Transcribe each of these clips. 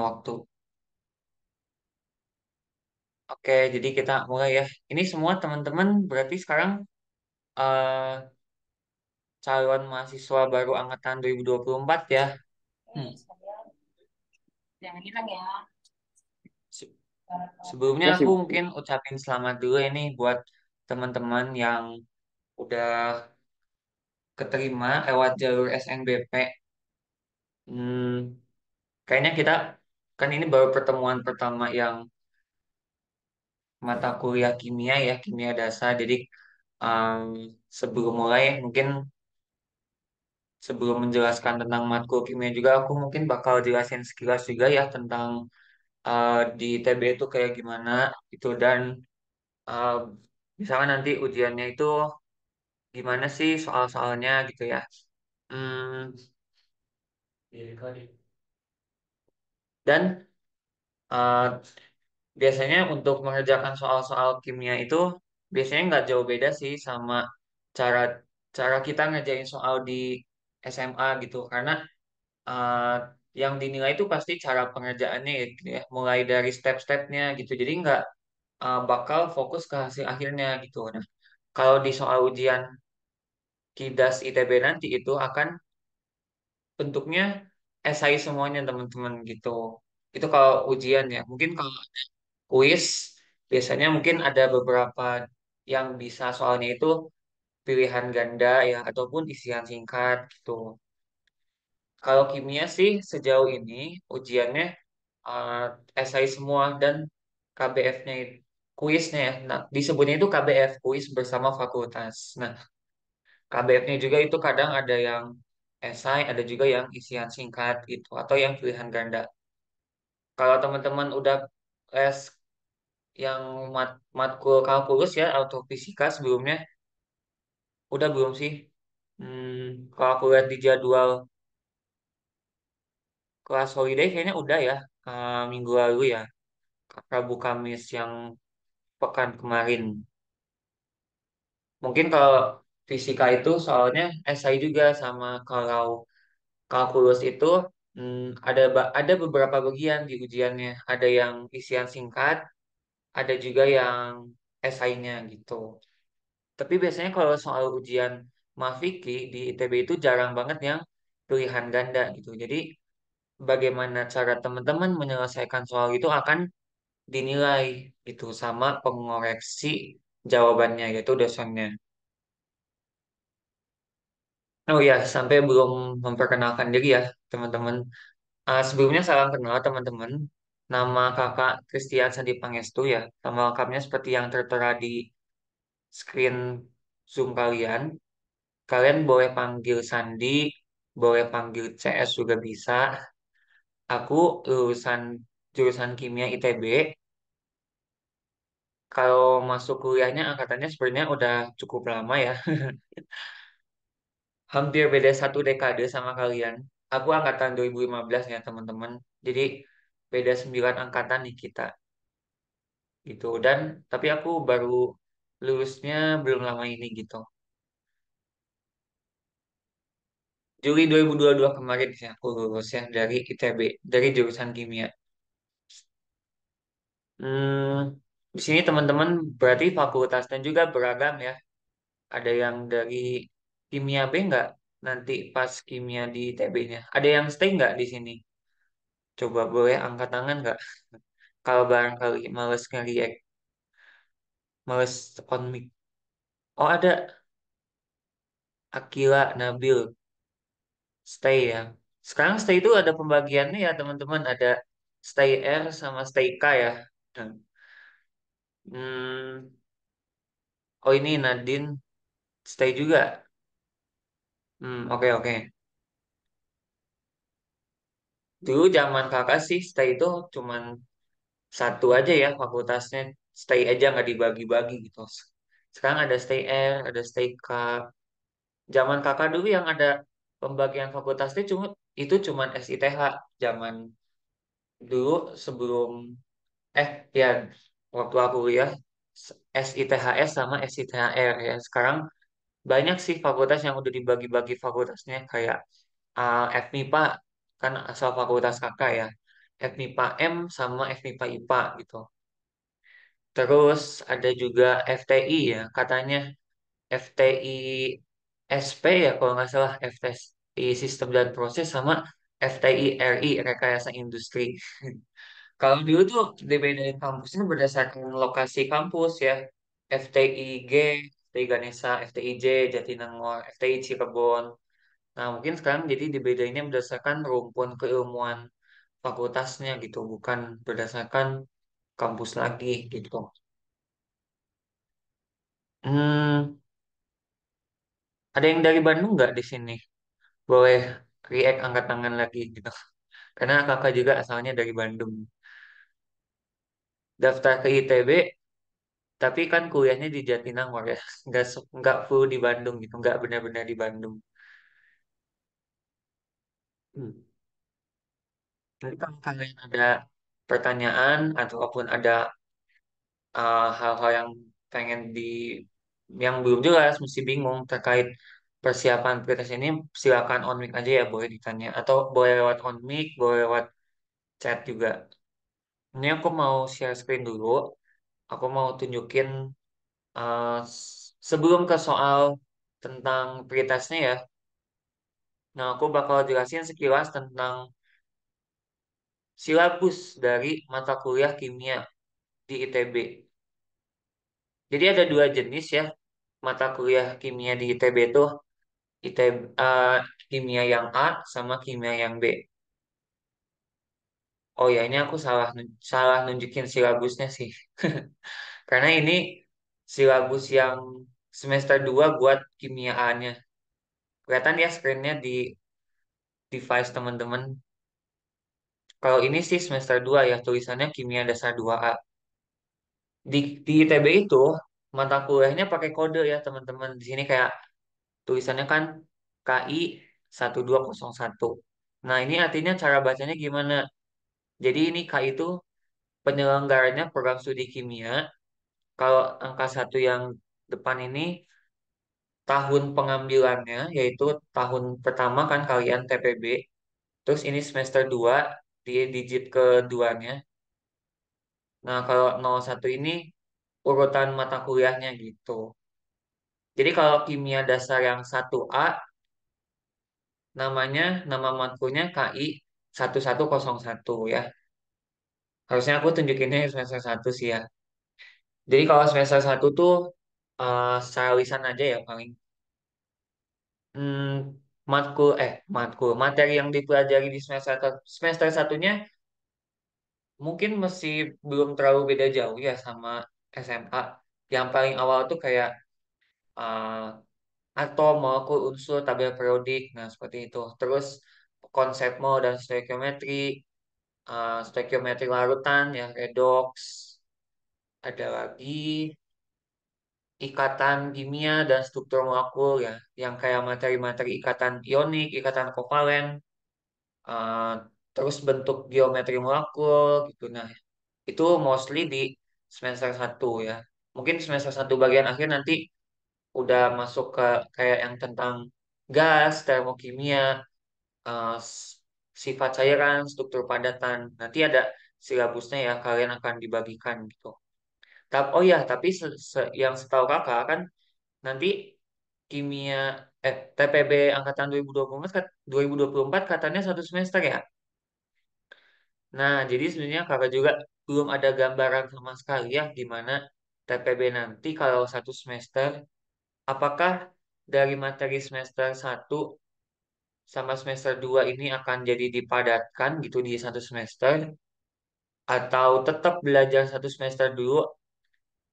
waktu. Oke, jadi kita mulai ya. Ini semua teman-teman berarti sekarang eh, calon mahasiswa baru angkatan 2024 ya. Hmm. Jangan hilang ya. Se- Sebelumnya Ya aku sih. mungkin ucapin selamat dulu ini buat teman-teman yang udah keterima lewat jalur SNBP. Hmm, kayaknya kita kan ini baru pertemuan pertama yang mata kuliah kimia ya, kimia dasar. Jadi em, sebelum mulai mungkin sebelum menjelaskan tentang matkul kimia juga aku mungkin bakal jelasin sekilas juga ya tentang di ITB itu kayak gimana itu dan eh, misalnya nanti ujiannya itu gimana sih soal-soalnya gitu ya. Hmm, dan eh, biasanya untuk mengerjakan soal-soal kimia itu biasanya nggak jauh beda sih sama cara cara kita ngerjain soal di SMA gitu karena eh, yang dinilai itu pasti cara pengerjaannya ya, gitu ya. Mulai dari step-stepnya gitu. Jadi nggak bakal fokus ke hasil akhirnya gitu. Nah, kalau di soal ujian KIDAS ITB nanti itu akan bentuknya esai semuanya teman-teman gitu. Itu kalau ujian ya. Mungkin kalau kuis biasanya mungkin ada beberapa yang bisa soalnya itu pilihan ganda ya ataupun isian singkat gitu. Kalau kimia sih sejauh ini ujiannya uh, esai semua dan KBF-nya kuisnya ya. Nah, disebutnya itu KBF, kuis bersama fakultas. Nah, KBF-nya juga itu kadang ada yang esai, ada juga yang isian singkat gitu atau yang pilihan ganda. Kalau teman-teman udah les yang matkul kalkulus ya atau fisika sebelumnya, udah belum sih? Kalau aku lihat di jadwal kelas holiday kayaknya udah ya, minggu lalu ya, Rabu Kamis yang pekan kemarin. Mungkin kalau fisika itu soalnya esai juga sama kalau kalkulus itu ada beberapa bagian di ujiannya. Ada yang isian singkat, ada juga yang esainya gitu. Tapi biasanya kalau soal ujian Mafiki di ITB itu jarang banget yang pilihan ganda gitu. Jadi bagaimana cara teman-teman menyelesaikan soal itu akan dinilai gitu sama pengoreksi jawabannya yaitu dosennya. Oh ya, sampai belum memperkenalkan diri ya, teman-teman. Sebelumnya salam kenal, teman-teman. Nama kakak Christian Sandi Pangestu ya. Nama lengkapnya seperti yang tertera di screen Zoom kalian. Kalian boleh panggil Sandi, boleh panggil CS juga bisa. Aku lulusan jurusan kimia ITB. Kalau masuk kuliahnya angkatannya sebenarnya udah cukup lama ya. Hampir beda satu dekade sama kalian. Aku angkatan 2015 ya teman-teman. Jadi beda 9 angkatan nih kita gitu. Dan tapi aku baru lulusnya belum lama ini gitu. Juli 2022 kemarin sih aku lulus ya dari ITB, dari jurusan kimia. Hmm, di sini teman-teman berarti fakultasnya juga beragam ya. Ada yang dari kimia B nggak? Nanti pas kimia di ITB-nya. Ada yang stay nggak di sini? Coba boleh angkat tangan nggak? Kalau barangkali males nge-react, males on mic. Oh ada Akila Nabil stay ya. Sekarang stay itu ada pembagiannya ya teman-teman. Ada stay R sama stay K ya. Hmm, oh ini Nadine stay juga. Oke oke. Dulu zaman kakak sih stay itu cuman satu aja ya fakultasnya. Stay aja nggak dibagi-bagi gitu. Sekarang ada stay R, ada stay K. Zaman kakak dulu yang ada pembagian fakultasnya cuma itu cuman SITH zaman dulu sebelum ya waktu aku kuliah SITHS sama SITHR ya. Sekarang banyak sih fakultas yang udah dibagi-bagi fakultasnya kayak FMIPA kan asal fakultas kakak ya. FMIPA M sama FMIPA IPA gitu. Terus ada juga FTI ya, katanya FTI SP ya kalau nggak salah, FTI Sistem dan Proses sama FTI RI Rekayasa Industri. Kalau dulu tuh dibedain kampusnya berdasarkan lokasi kampus ya. FTIG, FTI Ganesha, FTIJ Jatinangor, FTI Cirebon. Nah, mungkin sekarang jadi dibedainnya berdasarkan rumpun keilmuan fakultasnya gitu, bukan berdasarkan kampus lagi gitu. Hmm, ada yang dari Bandung nggak di sini? Boleh react angkat tangan lagi gitu. Karena kakak juga asalnya dari Bandung. Daftar ke ITB, tapi kan kuliahnya di Jatinangor ya. Nggak full di Bandung gitu, nggak benar-benar di Bandung. Hmm. Nanti kalau kalian ada pertanyaan ataupun ada hal-hal yang pengen yang belum jelas, mesti bingung terkait persiapan pretest ini, silakan on mic aja ya, boleh ditanya atau boleh lewat on mic, boleh lewat chat juga. Ini aku mau share screen dulu. Aku mau tunjukin sebelum ke soal tentang pretestnya ya. Nah, aku bakal jelasin sekilas tentang silabus dari mata kuliah kimia di ITB. Jadi ada dua jenis ya mata kuliah kimia di ITB itu, ITB, kimia yang A sama kimia yang B. Oh ya, ini aku salah nunjukin silabusnya sih. Karena ini silabus yang semester 2 buat kimia A-nya. Kelihatan ya screen-nya di device teman-teman. Kalau ini sih semester 2 ya, tulisannya kimia dasar 2A. Di ITB itu mata kuliahnya pakai kode ya teman-teman. Di sini kayak tulisannya kan KI 1201. Nah, ini artinya cara bacanya gimana? Jadi ini KI itu penyelenggaranya program studi kimia. Kalau angka satu yang depan ini tahun pengambilannya, yaitu tahun pertama kan kalian TPB. Terus ini semester 2 di digit keduanya. Nah, kalau 01 ini urutan mata kuliahnya gitu. Jadi kalau kimia dasar yang 1A, nama matkulnya KI 1101 ya. Harusnya aku tunjukinnya semester 1 sih ya. Jadi kalau semester 1 tuh secara lisan aja ya paling. Hmm, materi yang dipelajari di semester satunya mungkin masih belum terlalu beda jauh ya sama SMA. Yang paling awal tuh kayak uh, atom, molekul, unsur, tabel periodik, nah seperti itu. Terus konsep mol dan stoikiometri, stoikiometri larutan, yang redox, ada lagi ikatan kimia dan struktur molekul ya, yang kayak materi-materi ikatan ionik, ikatan kovalen, uh, terus bentuk geometri molekul gitu. Nah, itu mostly di semester satu ya. Mungkin semester satu bagian akhir nanti udah masuk ke kayak yang tentang gas, termokimia, uh, s- sifat cairan, struktur padatan. Nanti ada silabusnya ya, kalian akan dibagikan gitu. Oh ya, tapi yang setahu kakak kan nanti kimia TPB angkatan 2024 2024 katanya satu semester ya. Nah, jadi sebenarnya kakak juga belum ada gambaran sama sekali ya gimana TPB nanti kalau satu semester. Apakah dari materi semester satu sama semester 2 ini akan jadi dipadatkan gitu di satu semester, atau tetap belajar satu semester dulu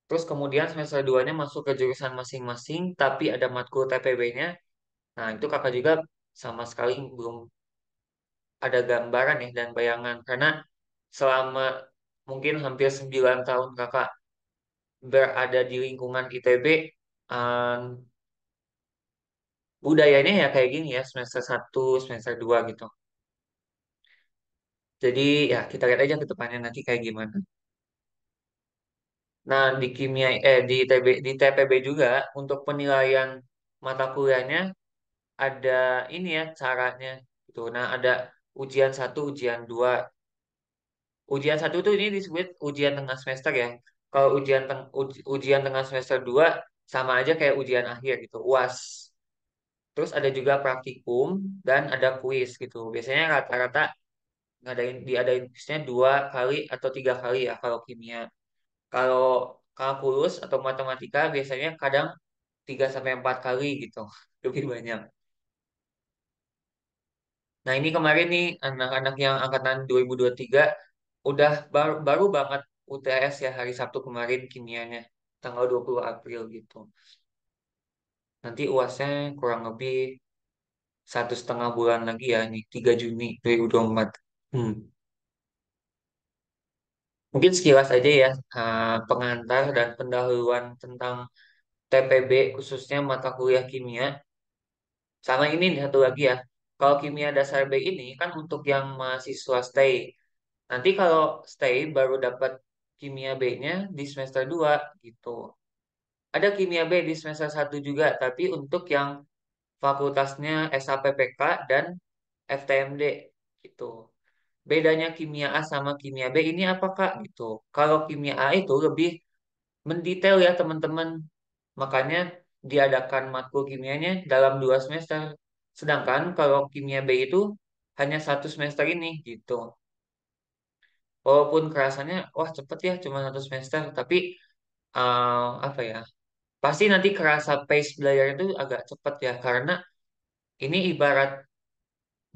terus kemudian semester 2-nya masuk ke jurusan masing-masing tapi ada matkul TPB-nya. Nah, itu kakak juga sama sekali belum ada gambaran ya dan bayangan karena selama mungkin hampir 9 tahun kakak berada di lingkungan ITB, um, budayanya ya kayak gini ya, semester satu semester 2 gitu. Jadi ya kita lihat aja ke depannya nanti kayak gimana. Nah, di di TPB juga untuk penilaian mata kuliahnya ada ini ya caranya gitu. Nah, ada ujian satu, ujian dua. ujian satu tuh ini disebut ujian tengah semester ya. Kalau ujian tengah semester 2 sama aja kayak ujian akhir gitu, UAS. Terus ada juga praktikum dan ada kuis gitu. Biasanya rata-rata diadain kuisnya 2 kali atau 3 kali ya kalau kimia. Kalau kalkulus atau matematika biasanya kadang 3 sampai 4 kali gitu, lebih banyak. Nah ini kemarin nih anak-anak yang angkatan 2023 udah baru banget UTS ya hari Sabtu kemarin kimianya tanggal 20 April gitu. Nanti UASnya kurang lebih 1,5 bulan lagi ya nih 3 Juni 2024. Hmm. Mungkin sekilas aja ya pengantar dan pendahuluan tentang TPB khususnya mata kuliah kimia. Sama ini nih satu lagi ya. Kalau kimia dasar B ini kan untuk yang mahasiswa stay. Nanti kalau stay baru dapat kimia B-nya di semester 2 gitu. Ada kimia B di semester 1 juga, tapi untuk yang fakultasnya SAPPK dan FTMD gitu. Bedanya kimia A sama kimia B ini apa Kak gitu. Kalau kimia A itu lebih mendetail ya teman-teman. Makanya diadakan matkul kimianya dalam 2 semester. Sedangkan kalau kimia B itu hanya 1 semester ini gitu. Walaupun kerasanya wah cepet ya cuma 1 semester, tapi apa ya? Pasti nanti kerasa pace belajar itu agak cepet ya karena ini ibarat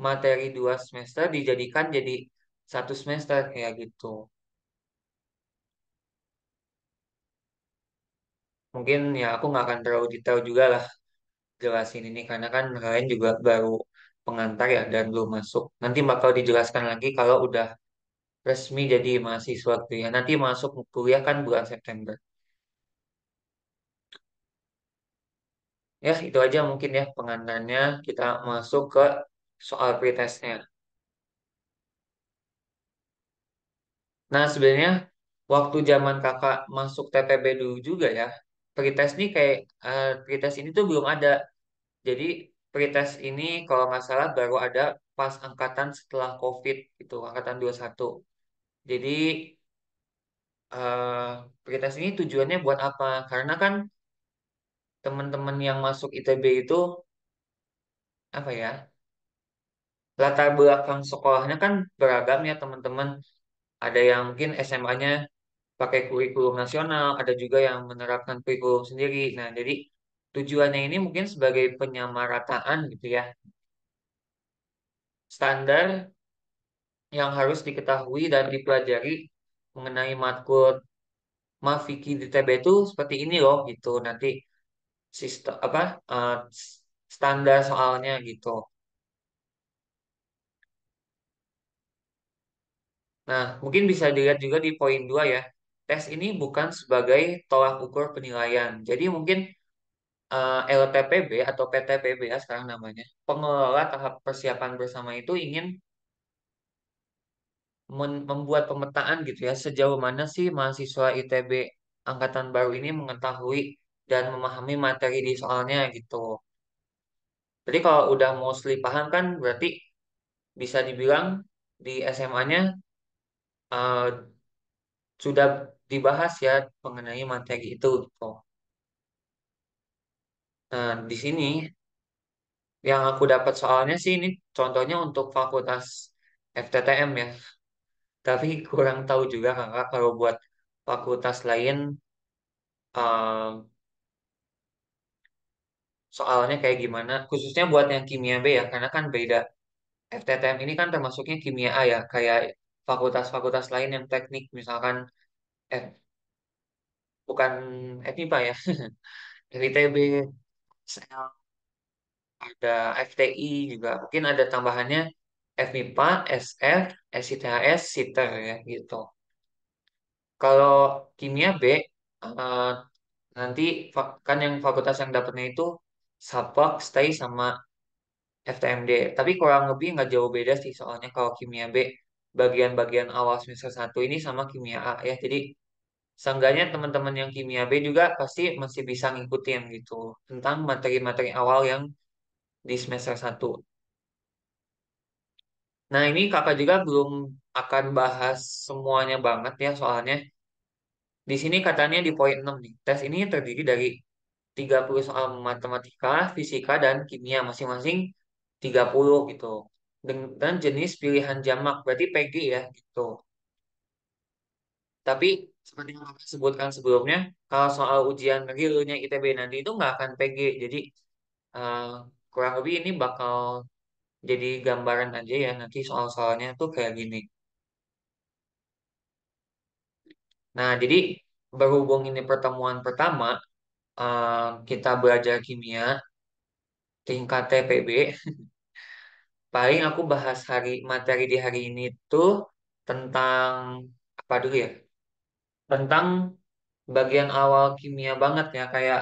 materi 2 semester dijadikan jadi 1 semester kayak gitu. Mungkin ya aku nggak akan terlalu detail juga lah jelasin ini karena kan kalian juga baru pengantar ya dan belum masuk. Nanti bakal dijelaskan lagi kalau udah resmi jadi mahasiswa gitu ya. Nanti masuk kuliah kan bulan September. Ya itu aja mungkin ya pengantarnya. Kita masuk ke soal pretestnya. Nah sebenarnya waktu zaman kakak masuk TPB dulu juga ya. Pretest ini kayak pretest ini tuh belum ada. Jadi pretest ini kalau nggak salah baru ada pas angkatan setelah COVID gitu, angkatan 21. Jadi eh pretest ini tujuannya buat apa? Karena kan teman-teman yang masuk ITB itu apa ya? Latar belakang sekolahnya kan beragam ya teman-teman. Ada yang mungkin SMA-nya pakai kurikulum nasional, ada juga yang menerapkan kurikulum sendiri. Nah, jadi tujuannya ini mungkin sebagai penyamarataan gitu ya. Standar yang harus diketahui dan dipelajari mengenai matkul Mafiki di TB itu seperti ini loh gitu. Nanti sistem apa standar soalnya gitu. Nah, mungkin bisa dilihat juga di poin 2 ya. Tes ini bukan sebagai tolak ukur penilaian. Jadi mungkin LTPB atau PTPB ya sekarang namanya. Pengelola tahap persiapan bersama itu ingin membuat pemetaan gitu ya. Sejauh mana sih mahasiswa ITB angkatan baru ini mengetahui dan memahami materi di soalnya gitu. Jadi kalau udah mostly paham kan berarti bisa dibilang di SMA-nya sudah dibahas ya mengenai materi itu gitu. Nah, di sini yang aku dapat soalnya sih ini contohnya untuk fakultas FTTM ya. Tapi kurang tahu juga kakak kalau buat fakultas lain eh, soalnya kayak gimana. Khususnya buat yang kimia B ya, karena kan beda. FTTM ini kan termasuknya kimia A ya, kayak fakultas-fakultas lain yang teknik, misalkan F, bukan FIPA ya, FITB, SL, ada FTI juga. Mungkin ada tambahannya FMIPA, SF, SITHS, SITER ya gitu. Kalau kimia B, eh, nanti kan yang fakultas yang dapatnya itu Sapak, STAI, sama FTMD. Tapi kurang lebih nggak jauh beda sih soalnya kalau kimia B bagian-bagian awal semester 1 ini sama kimia A ya. Jadi seenggaknya teman-teman yang kimia B juga pasti masih bisa ngikutin gitu tentang materi-materi awal yang di semester 1. Nah, ini kakak juga belum akan bahas semuanya banget ya, soalnya di sini katanya di poin 6 nih. Tes ini terdiri dari 30 soal matematika, fisika, dan kimia masing-masing 30 gitu. Dan jenis pilihan jamak, berarti PG ya gitu. Tapi seperti yang kakak sebutkan sebelumnya, kalau soal ujian realnya ITB nanti itu nggak akan PG. Jadi eh, kurang lebih ini bakal jadi gambaran aja ya nanti soal-soalnya tuh kayak gini. Nah, jadi berhubung ini pertemuan pertama, kita belajar kimia tingkat TPB. Paling aku bahas materi di hari ini tuh tentang apa dulu ya? Tentang bagian awal kimia banget ya, kayak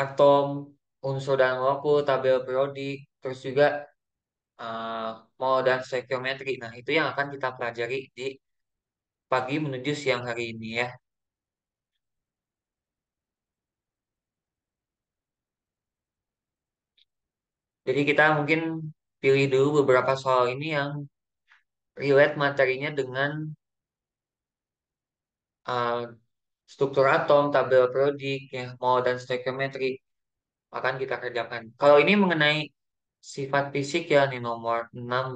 atom, unsur dan molekul, tabel periodik, terus juga uh, mol dan stoikiometri. Nah, itu yang akan kita pelajari di pagi menuju siang hari ini ya. Jadi kita mungkin pilih dulu beberapa soal ini yang relate materinya dengan uh, struktur atom, tabel periodik, ya, mol dan stoikiometri akan kita kerjakan. Kalau ini mengenai sifat fisik ya nih nomor 6.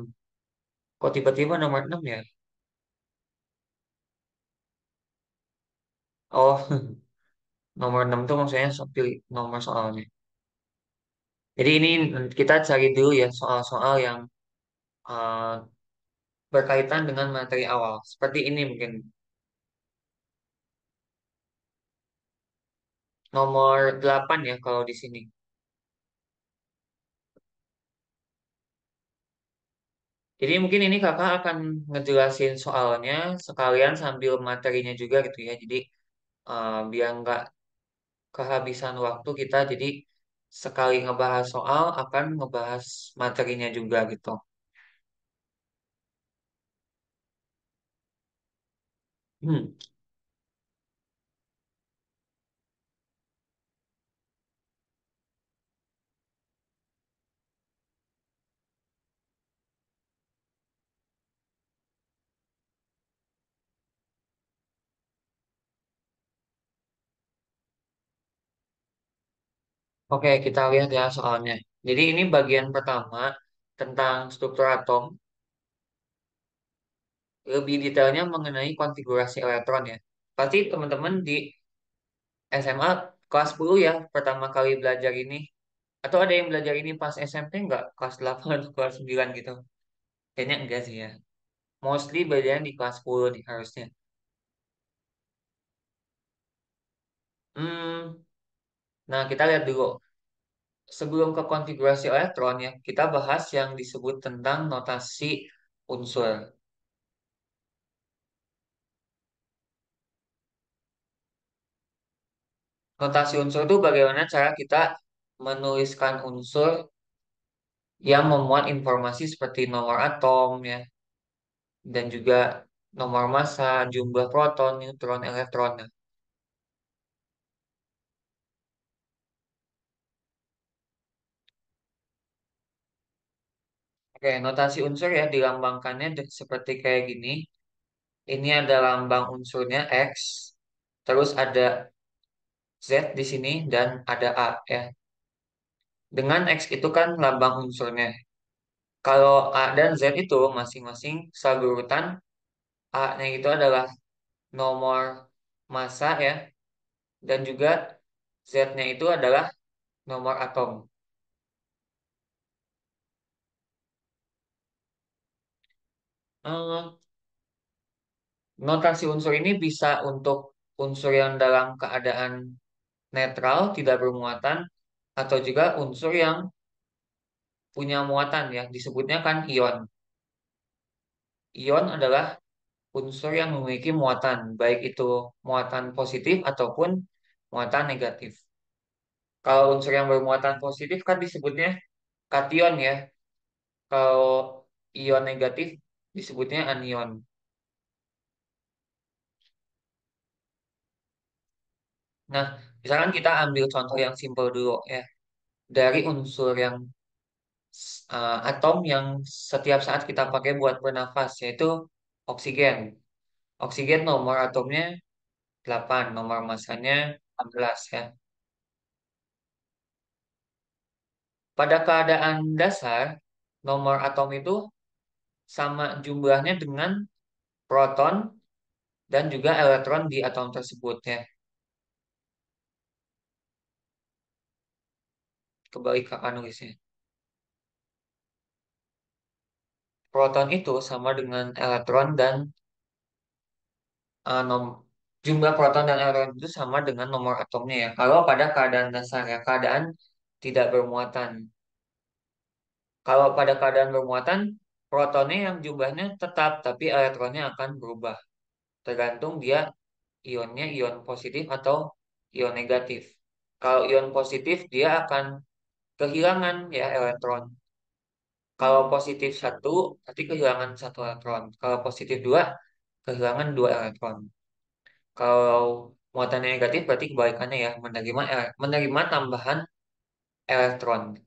Kok tiba-tiba nomor 6 ya? Oh, nomor 6 tuh maksudnya pilih nomor soalnya. Jadi ini kita cari dulu ya soal-soal yang uh, berkaitan dengan materi awal. Seperti ini mungkin. Nomor 8 ya kalau di sini. Jadi mungkin ini kakak akan ngejelasin soalnya sekalian sambil materinya juga gitu ya. Jadi biar nggak kehabisan waktu kita, jadi sekali ngebahas soal akan ngebahas materinya juga gitu. Hmm. Oke, kita lihat ya soalnya. Jadi ini bagian pertama tentang struktur atom. Lebih detailnya mengenai konfigurasi elektron ya. Pasti teman-teman di SMA kelas 10 ya pertama kali belajar ini. Atau ada yang belajar ini pas SMP nggak? Kelas 8 atau kelas 9 gitu. Kayaknya enggak sih ya. Mostly belajarnya di kelas 10 nih harusnya. Hmm, nah kita lihat dulu. Sebelum ke konfigurasi elektron ya, kita bahas yang disebut tentang notasi unsur. Notasi unsur itu bagaimana cara kita menuliskan unsur yang memuat informasi seperti nomor atom ya, dan juga nomor massa, jumlah proton, neutron, elektron. Nah, oke, notasi unsur ya dilambangkannya seperti kayak gini. Ini ada lambang unsurnya X, terus ada Z di sini dan ada A ya. Dengan X itu kan lambang unsurnya. Kalau A dan Z itu masing-masing sagurutan. A-nya itu adalah nomor massa ya, dan juga Z-nya itu adalah nomor atom. Eh, Notasi unsur ini bisa untuk unsur yang dalam keadaan netral, tidak bermuatan, atau juga unsur yang punya muatan ya, disebutnya kan ion. Ion adalah unsur yang memiliki muatan, baik itu muatan positif ataupun muatan negatif. Kalau unsur yang bermuatan positif kan disebutnya kation ya. Kalau ion negatif disebutnya anion. Nah, misalkan kita ambil contoh yang simpel dulu ya. Dari unsur yang atom yang setiap saat kita pakai buat bernafas, yaitu oksigen. Oksigen nomor atomnya 8, nomor masanya 16 ya. Pada keadaan dasar, nomor atom itu sama jumlahnya dengan proton dan juga elektron di atom tersebut ya. Kebalik kakak nulisnya. Proton itu sama dengan elektron dan jumlah proton dan elektron itu sama dengan nomor atomnya ya. Kalau pada keadaan dasar ya, keadaan tidak bermuatan. Kalau pada keadaan bermuatan, protonnya yang jumlahnya tetap, tapi elektronnya akan berubah. Tergantung dia ionnya ion positif atau ion negatif. Kalau ion positif, dia akan kehilangan ya elektron. Kalau positif satu, berarti kehilangan satu elektron. Kalau positif dua, kehilangan dua elektron. Kalau muatannya negatif, berarti kebalikannya ya, menerima tambahan elektron.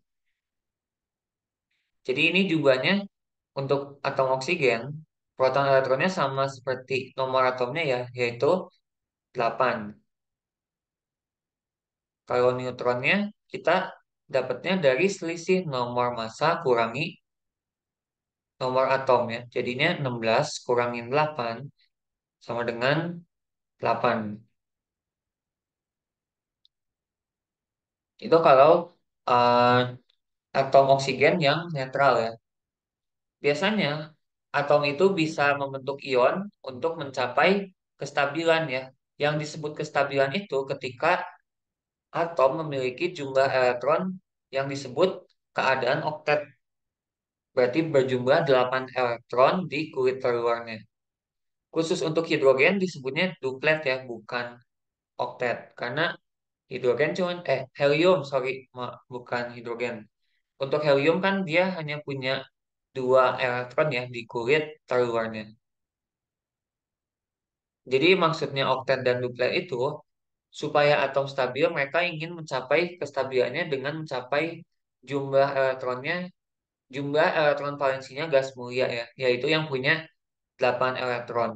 Jadi ini jumlahnya untuk atom oksigen, proton elektronnya sama seperti nomor atomnya ya, yaitu 8. Kalau neutronnya kita dapatnya dari selisih nomor massa kurangi nomor atom ya. Jadinya 16 kurangin 8 sama dengan 8. Itu kalau eh, atom oksigen yang netral ya. Biasanya atom itu bisa membentuk ion untuk mencapai kestabilan ya. Yang disebut kestabilan itu ketika atom memiliki jumlah elektron yang disebut keadaan oktet. Berarti berjumlah 8 elektron di kulit terluarnya. Khusus untuk hidrogen disebutnya duplet ya, bukan oktet. Karena hidrogen cuman, helium, sorry, bukan hidrogen. Untuk helium kan dia hanya punya 2 elektron ya di kulit terluarnya. Jadi maksudnya oktet dan duplet itu supaya atom stabil mereka ingin mencapai kestabilannya dengan mencapai jumlah elektronnya, jumlah elektron valensinya gas mulia ya, yaitu yang punya 8 elektron.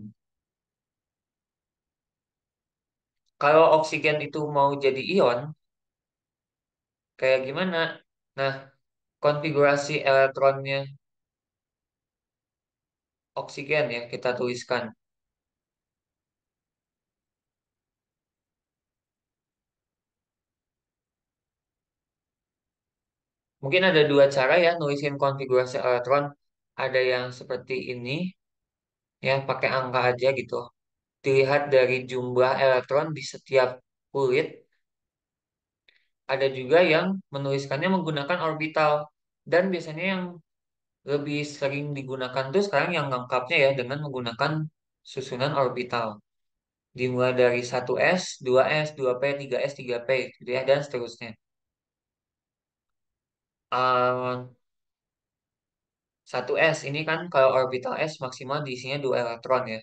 Kalau oksigen itu mau jadi ion, kayak gimana? Nah, konfigurasi elektronnya oksigen ya kita tuliskan. Mungkin ada dua cara ya nulisin konfigurasi elektron. Ada yang seperti ini, ya pakai angka aja gitu. Dilihat dari jumlah elektron di setiap kulit. Ada juga yang menuliskannya menggunakan orbital. Dan biasanya yang lebih sering digunakan tuh sekarang yang lengkapnya ya dengan menggunakan susunan orbital. Dimulai dari 1s, 2s, 2p, 3s, 3p, gitu ya, dan seterusnya. Uh, 1s ini kan kalau orbital s maksimal diisinya 2 elektron ya.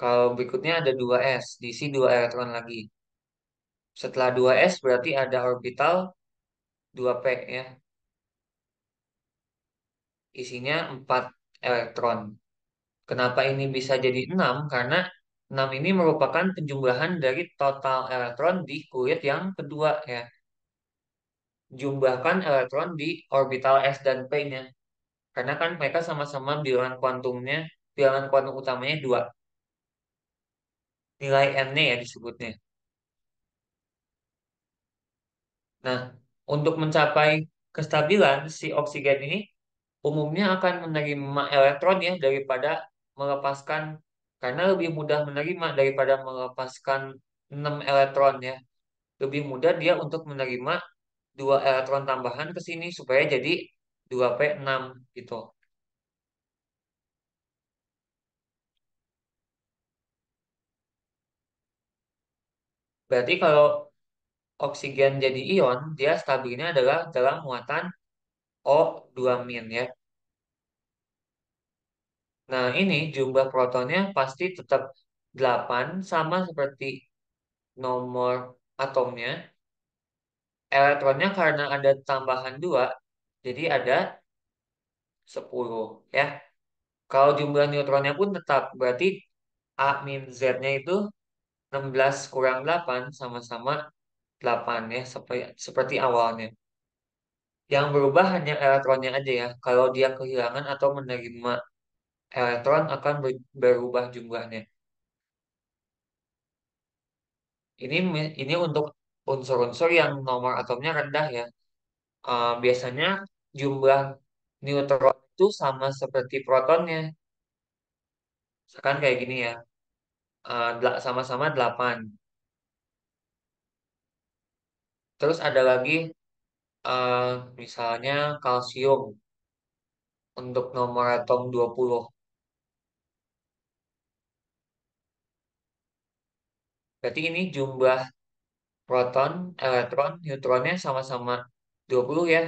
Kalau berikutnya ada 2s, diisi 2 elektron lagi. Setelah 2s berarti ada orbital 2p ya, isinya 4 elektron. Kenapa ini bisa jadi 6? Karena 6 ini merupakan penjumlahan dari total elektron di kulit yang kedua ya. Jumlahkan elektron di orbital s dan p-nya. Karena kan mereka sama-sama bilangan kuantum utamanya 2. Nilai n-nya ya disebutnya. Nah, untuk mencapai kestabilan si oksigen ini umumnya akan menerima elektron ya daripada melepaskan, karena lebih mudah menerima daripada melepaskan 6 elektron ya. Lebih mudah dia untuk menerima 2 elektron tambahan ke sini supaya jadi 2p6 gitu. Berarti kalau oksigen jadi ion, dia stabilnya adalah dalam muatan O2- ya. Nah, ini jumlah protonnya pasti tetap 8 sama seperti nomor atomnya. Elektronnya karena ada tambahan 2 Jadi ada 10 ya. Kalau jumlah neutronnya pun tetap, berarti A min Z-nya itu 16 kurang 8 sama-sama 8 ya, seperti awalnya. Yang berubah hanya elektronnya aja ya. Kalau dia kehilangan atau menerima elektron akan berubah jumlahnya. Ini untuk unsur-unsur yang nomor atomnya rendah ya. Biasanya jumlah neutron itu sama seperti protonnya. Misalkan kayak gini ya. Sama-sama 8. Terus ada lagi eh, misalnya kalsium untuk nomor atom 20. Berarti ini jumlah proton, elektron, neutronnya sama-sama 20 ya.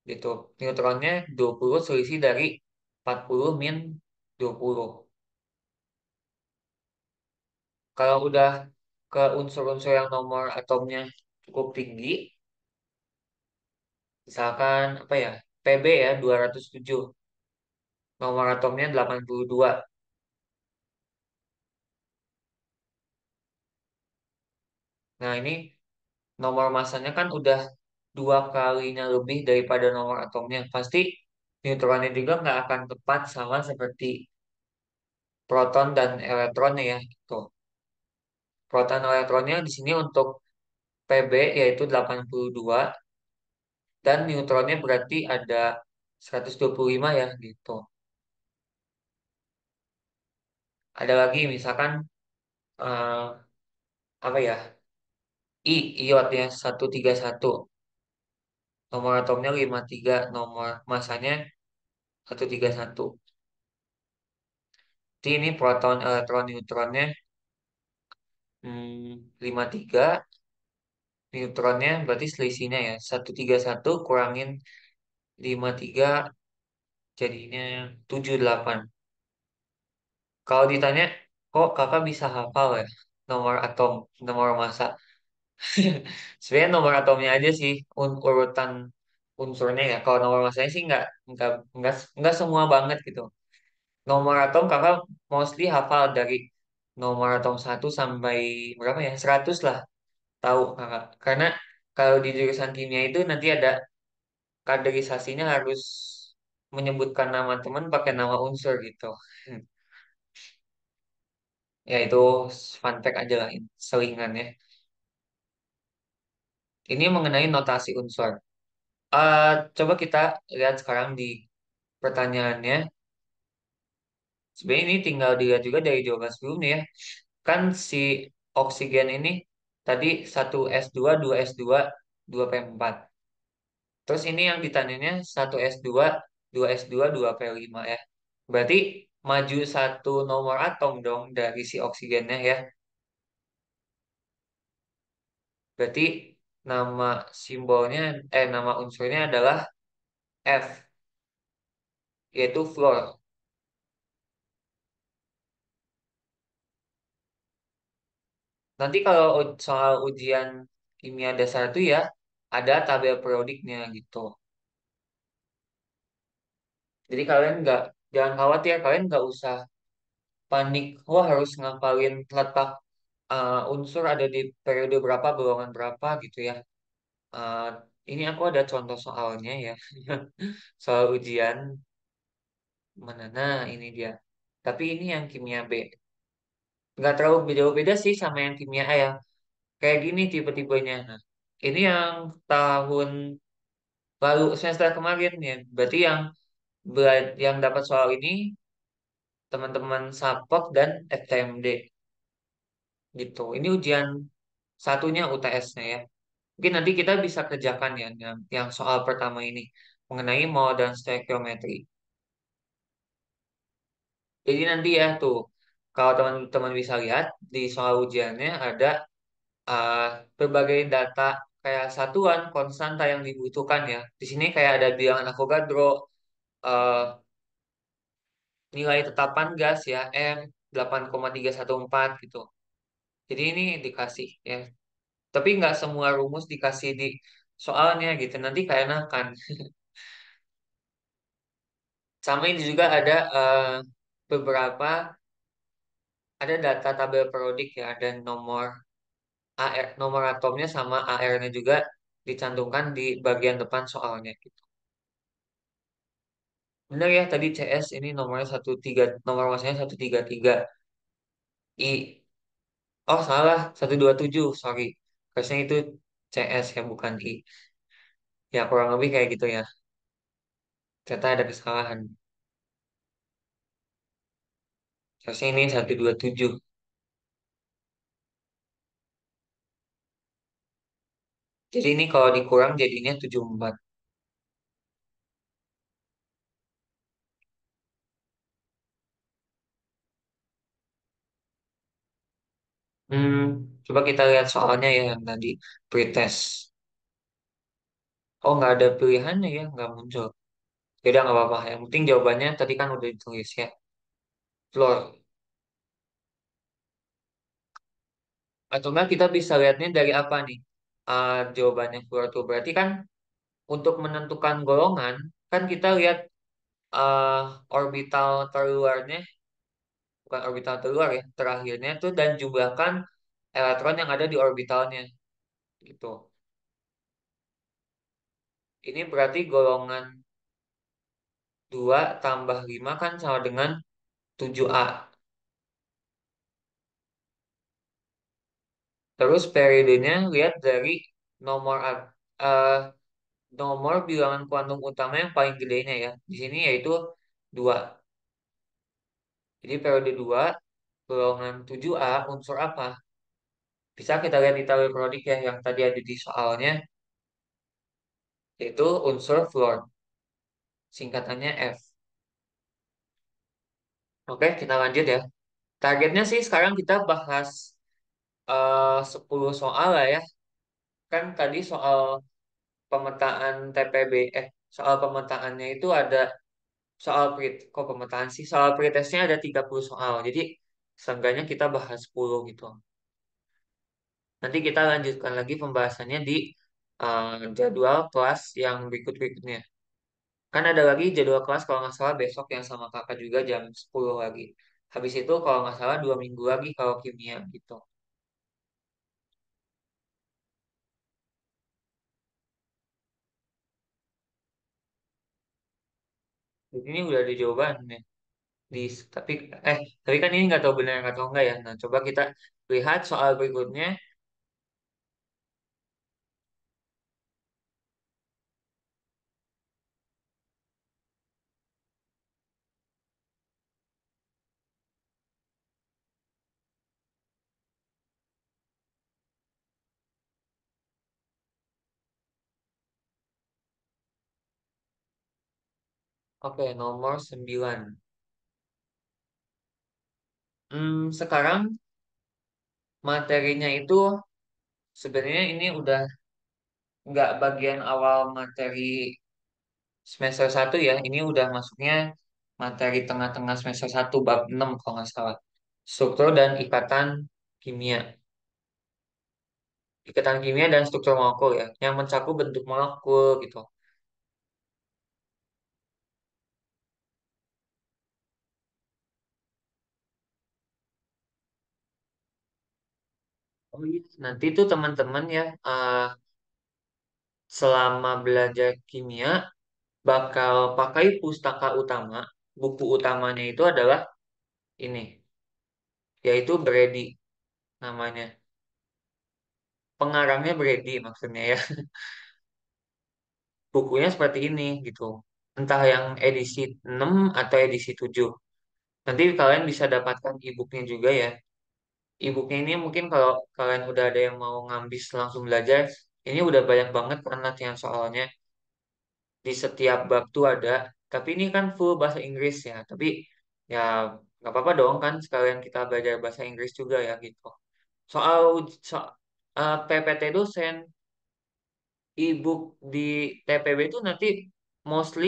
Gitu. Neutronnya 20 selisih dari 40 min 20. Kalau udah ke unsur-unsur yang nomor atomnya cukup tinggi, misalkan apa ya, Pb ya 207, nomor atomnya 82. Nah ini nomor masanya kan udah dua kalinya lebih daripada nomor atomnya. Pasti neutronnya juga nggak akan tepat sama seperti proton dan elektronnya ya. Tuh, proton elektronnya di sini untuk Pb yaitu 82 dan neutronnya berarti ada 125 ya gitu. Ada lagi misalkan eh, apa ya? Iot ya 131. Nomor atomnya 53, nomor masanya 131. Jadi ini proton, elektron, neutronnya 53, neutronnya berarti selisihnya ya 131 kurangin 53 jadinya 78. Kalau ditanya, kok kakak bisa hafal ya nomor atom, nomor massa? Sebenarnya nomor atomnya aja sih urutan unsurnya ya. Kalau nomor massanya sih nggak semua banget gitu. Nomor atom kakak mostly hafal dari nomor atom 1 sampai berapa ya? 100 lah tahu kakak. Karena kalau di jurusan kimia itu nanti ada kaderisasinya harus menyebutkan nama teman pakai nama unsur gitu. Ya itu fun fact aja lah, selingan ya. Ini mengenai notasi unsur. Coba kita lihat sekarang di pertanyaannya. Sebenarnya ini tinggal dilihat juga dari jawaban sebelumnya ya. Kan si oksigen ini tadi satu s dua, dua s dua, dua p empat. Terus ini yang ditanyanya satu s dua, dua s dua, dua p lima ya. Berarti maju satu nomor atom dong dari si oksigennya ya. Berarti nama simbolnya, nama unsurnya adalah F, yaitu fluor. Nanti kalau soal ujian kimia dasar itu ya ada tabel periodiknya gitu. Jadi kalian jangan khawatir, kalian nggak usah panik. Wah harus ngapalin letak unsur ada di periode berapa, golongan berapa gitu ya. Eh, ini aku ada contoh soalnya ya, soal ujian mana? Nah ini dia. Tapi ini yang kimia B. Nggak terlalu beda-beda sih sama yang kimia A ya. Kayak gini tipe-tipenya. Nah, ini yang tahun lalu semester kemarin ya. Berarti yang dapat soal ini teman-teman Sapok dan FTMD gitu. Ini ujian satunya UTS-nya ya. Mungkin nanti kita bisa kerjakan ya yang soal pertama ini mengenai mol dan stoikiometri. Jadi nanti ya tuh kalau teman-teman bisa lihat di soal ujiannya ada uh, berbagai data kayak satuan konstanta yang dibutuhkan ya. Di sini kayak ada bilangan Avogadro, uh, nilai tetapan gas ya R 8,314 gitu. Jadi ini dikasih ya. Tapi nggak semua rumus dikasih di soalnya gitu. Nanti kayak enakan. Sama ini juga ada beberapa ada data tabel periodik ya, ada nomor AR, nomor atomnya sama AR-nya juga dicantumkan di bagian depan soalnya gitu. Benar ya tadi CS ini nomornya 13, nomor masanya 133. I Oh salah 127, sorry. Harusnya itu CS ya bukan I. Ya kurang lebih kayak gitu ya. Ternyata ada kesalahan. Harusnya ini 127. Jadi ini kalau dikurang jadinya 74. Hmm, coba kita lihat soalnya ya yang tadi pretest. Oh nggak ada pilihannya ya, nggak muncul. Yaudah nggak apa-apa. Yang penting jawabannya tadi kan udah ditulis ya. Floor. Atau enggak kita bisa lihatnya dari apa nih? Jawabannya floor tuh berarti kan untuk menentukan golongan kan kita lihat uh, orbital terluarnya, bukan orbital terluar ya, terakhirnya tuh dan jumlahkan elektron yang ada di orbitalnya gitu. Ini berarti golongan 2 tambah 5 kan sama dengan 7A. Terus periodenya lihat dari nomor eh, nomor bilangan kuantum utama yang paling gedenya ya. Di sini yaitu 2. Jadi periode 2 golongan 7A unsur apa? Bisa kita lihat di tabel periodik ya yang tadi ada di soalnya, yaitu unsur fluor. Singkatannya F. Oke, kita lanjut ya. Targetnya sih sekarang kita bahas 10 soal lah ya. Kan tadi soal pemetaan TPB, soal pemetaannya itu ada soal kok pemetaan sih? Soal pretestnya ada 30 soal. Jadi seenggaknya kita bahas 10 gitu. Nanti kita lanjutkan lagi pembahasannya di jadwal kelas yang berikut-berikutnya. Kan ada lagi jadwal kelas kalau nggak salah besok yang sama kakak juga jam 10 lagi. Habis itu kalau nggak salah 2 minggu lagi kalau kimia gitu. Ini udah ada jawabannya. Di, tapi tapi kan ini nggak tahu benar atau enggak ya. Nah, coba kita lihat soal berikutnya. Oke, nomor 9. Sekarang materinya itu sebenarnya ini udah nggak bagian awal materi semester 1 ya. Ini udah masuknya materi tengah-tengah semester 1 bab 6 kalau nggak salah. Struktur dan ikatan kimia. Ikatan kimia dan struktur molekul ya. Yang mencakup bentuk molekul gitu. Oh iya. Nanti tuh teman-teman ya selama belajar kimia bakal pakai pustaka utama. Buku utamanya itu adalah ini, yaitu Brady namanya. Pengarangnya Brady maksudnya ya. Bukunya seperti ini gitu. Entah yang edisi 6 atau edisi 7. Nanti kalian bisa dapatkan e-booknya juga ya. E-booknya ini mungkin kalau kalian udah ada yang mau ngambis langsung belajar, ini udah banyak banget kan latihan soalnya. Di setiap bab tuh ada. Tapi ini kan full bahasa Inggris ya. Tapi ya nggak apa-apa dong kan sekalian kita belajar bahasa Inggris juga ya gitu. Soal so, PPT dosen, e-book di TPB itu nanti mostly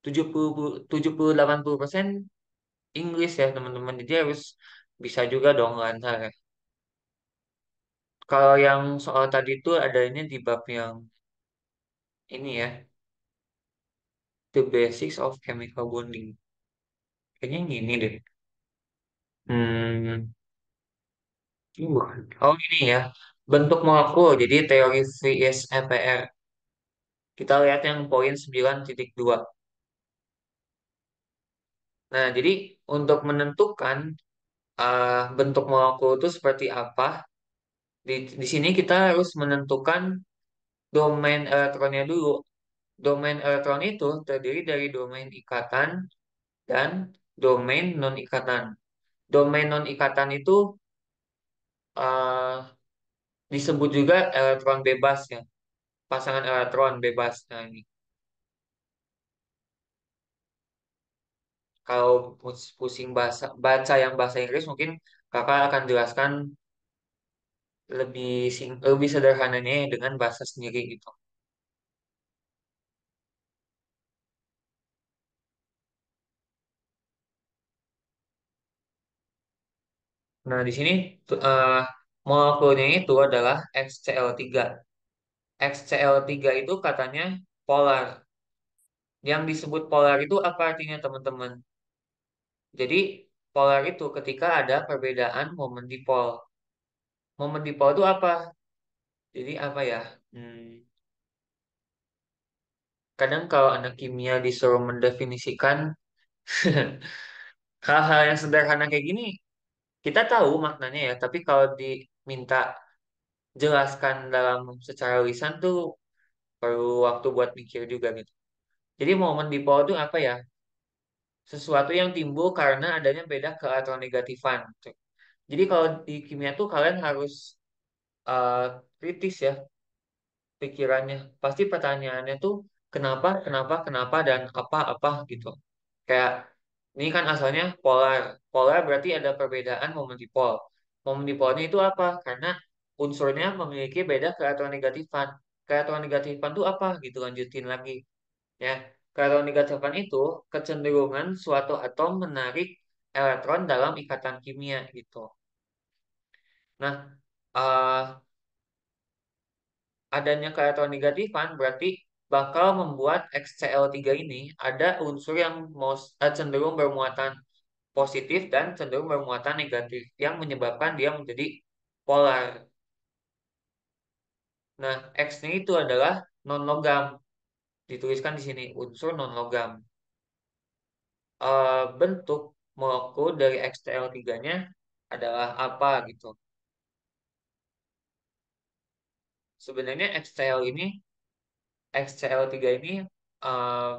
70 80% Inggris ya teman-teman. Jadi harus bisa juga dong lancar ya. Kalau yang soal tadi itu adanya di bab yang ini ya. The basics of chemical bonding. Kayaknya gini deh. Hmm, ini bukan. Oh ini ya. Bentuk molekul. Jadi teori VS-EPR. Kita lihat yang poin 9.2. Nah, jadi untuk menentukan bentuk molekul itu seperti apa, di sini kita harus menentukan domain elektronnya dulu. Domain elektron itu terdiri dari domain ikatan dan domain non-ikatan. Domain non-ikatan itu eh, disebut juga elektron bebas ya, pasangan elektron bebas. Nah, ini kalau pusing baca yang bahasa Inggris mungkin kakak akan jelaskan lebih sederhananya dengan bahasa sendiri gitu. Nah, di sini eh, molekulnya itu adalah XCl3. XCl3 itu katanya polar. Yang disebut polar itu apa artinya, teman-teman? Jadi, polar itu ketika ada perbedaan momen dipol. Momen dipol itu apa? Jadi apa ya? Hmm, kadang kalau anak kimia disuruh mendefinisikan hal-hal yang sederhana kayak gini, kita tahu maknanya ya, tapi kalau diminta jelaskan dalam secara lisan tuh perlu waktu buat mikir juga gitu. Jadi momen dipol itu apa ya? Sesuatu yang timbul karena adanya beda keelektronegatifan. Jadi kalau di kimia tuh kalian harus uh, kritis ya pikirannya. Pasti pertanyaannya tuh kenapa, kenapa, kenapa, dan apa gitu. Kayak ini kan asalnya polar. Polar berarti ada perbedaan momen dipol. Momen dipolnya itu apa? Karena unsurnya memiliki beda keelektronegatifan. Keelektronegatifan itu apa gitu, lanjutin lagi. Ya, keelektronegatifan itu kecenderungan suatu atom menarik elektron dalam ikatan kimia gitu. Nah, eh, adanya keelektronegatifan berarti bakal membuat XCl3 ini ada unsur yang cenderung bermuatan positif dan cenderung bermuatan negatif yang menyebabkan dia menjadi polar. Nah, X-nya itu adalah non-logam. Dituliskan di sini unsur non-logam. Bentuk molekul dari XTL3-nya adalah apa gitu. Sebenarnya XCl3 ini eh,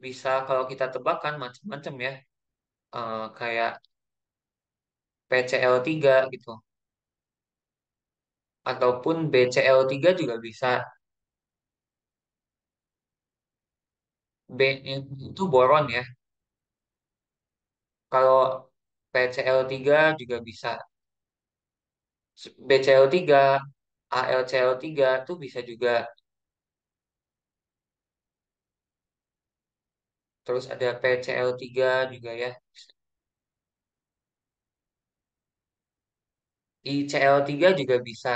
bisa kalau kita tebakkan macam-macam ya. Kayak PCl3 gitu. Ataupun BCl3 juga bisa. B itu boron ya. Kalau PCl3 juga bisa. BCl3, AlCl3 tuh bisa juga. Terus ada PCl3 juga ya. ICl3 juga bisa.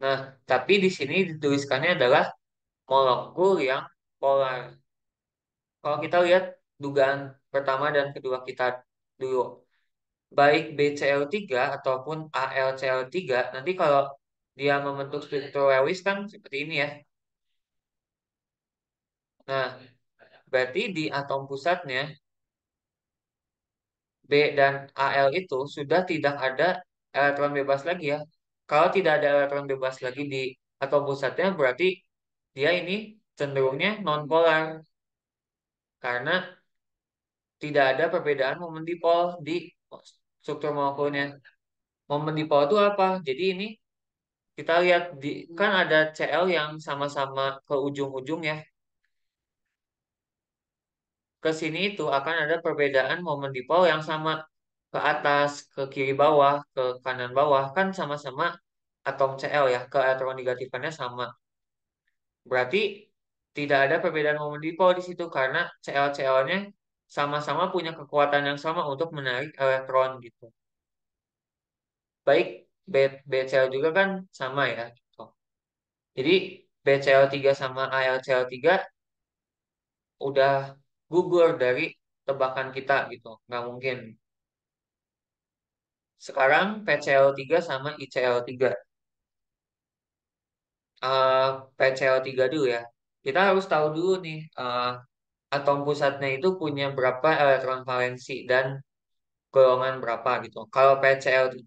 Nah, tapi di sini dituliskannya adalah molekul yang polar. Kalau kita lihat dugaan pertama dan kedua kita dulu, baik BCl3 ataupun AlCl3, nanti kalau dia membentuk struktur Lewis kan seperti ini ya. Nah, berarti di atom pusatnya B dan Al itu sudah tidak ada elektron bebas lagi ya. Kalau tidak ada elektron bebas lagi di atom pusatnya, berarti dia ini cenderungnya nonpolar karena tidak ada perbedaan momen dipol di struktur molekulnya. Momen dipol itu apa? Jadi ini kita lihat kan ada Cl yang sama-sama ke ujung-ujung ya. Ke sini itu akan ada perbedaan momen dipol yang sama ke atas, ke kiri bawah, ke kanan bawah kan sama-sama atom Cl ya, ke elektronegatifannya sama. Berarti tidak ada perbedaan momen dipol di situ karena Cl-Cl-nya sama-sama punya kekuatan yang sama untuk menarik elektron gitu. Baik B, Bcl juga kan sama ya gitu. Jadi BCl3 sama AlCl3 udah gugur dari tebakan kita gitu. Nggak mungkin. Sekarang PCl3 sama ICl3. PCl3 dulu ya. Kita harus tahu dulu nih, atom pusatnya itu punya berapa elektron valensi dan golongan berapa gitu. Kalau PCl3,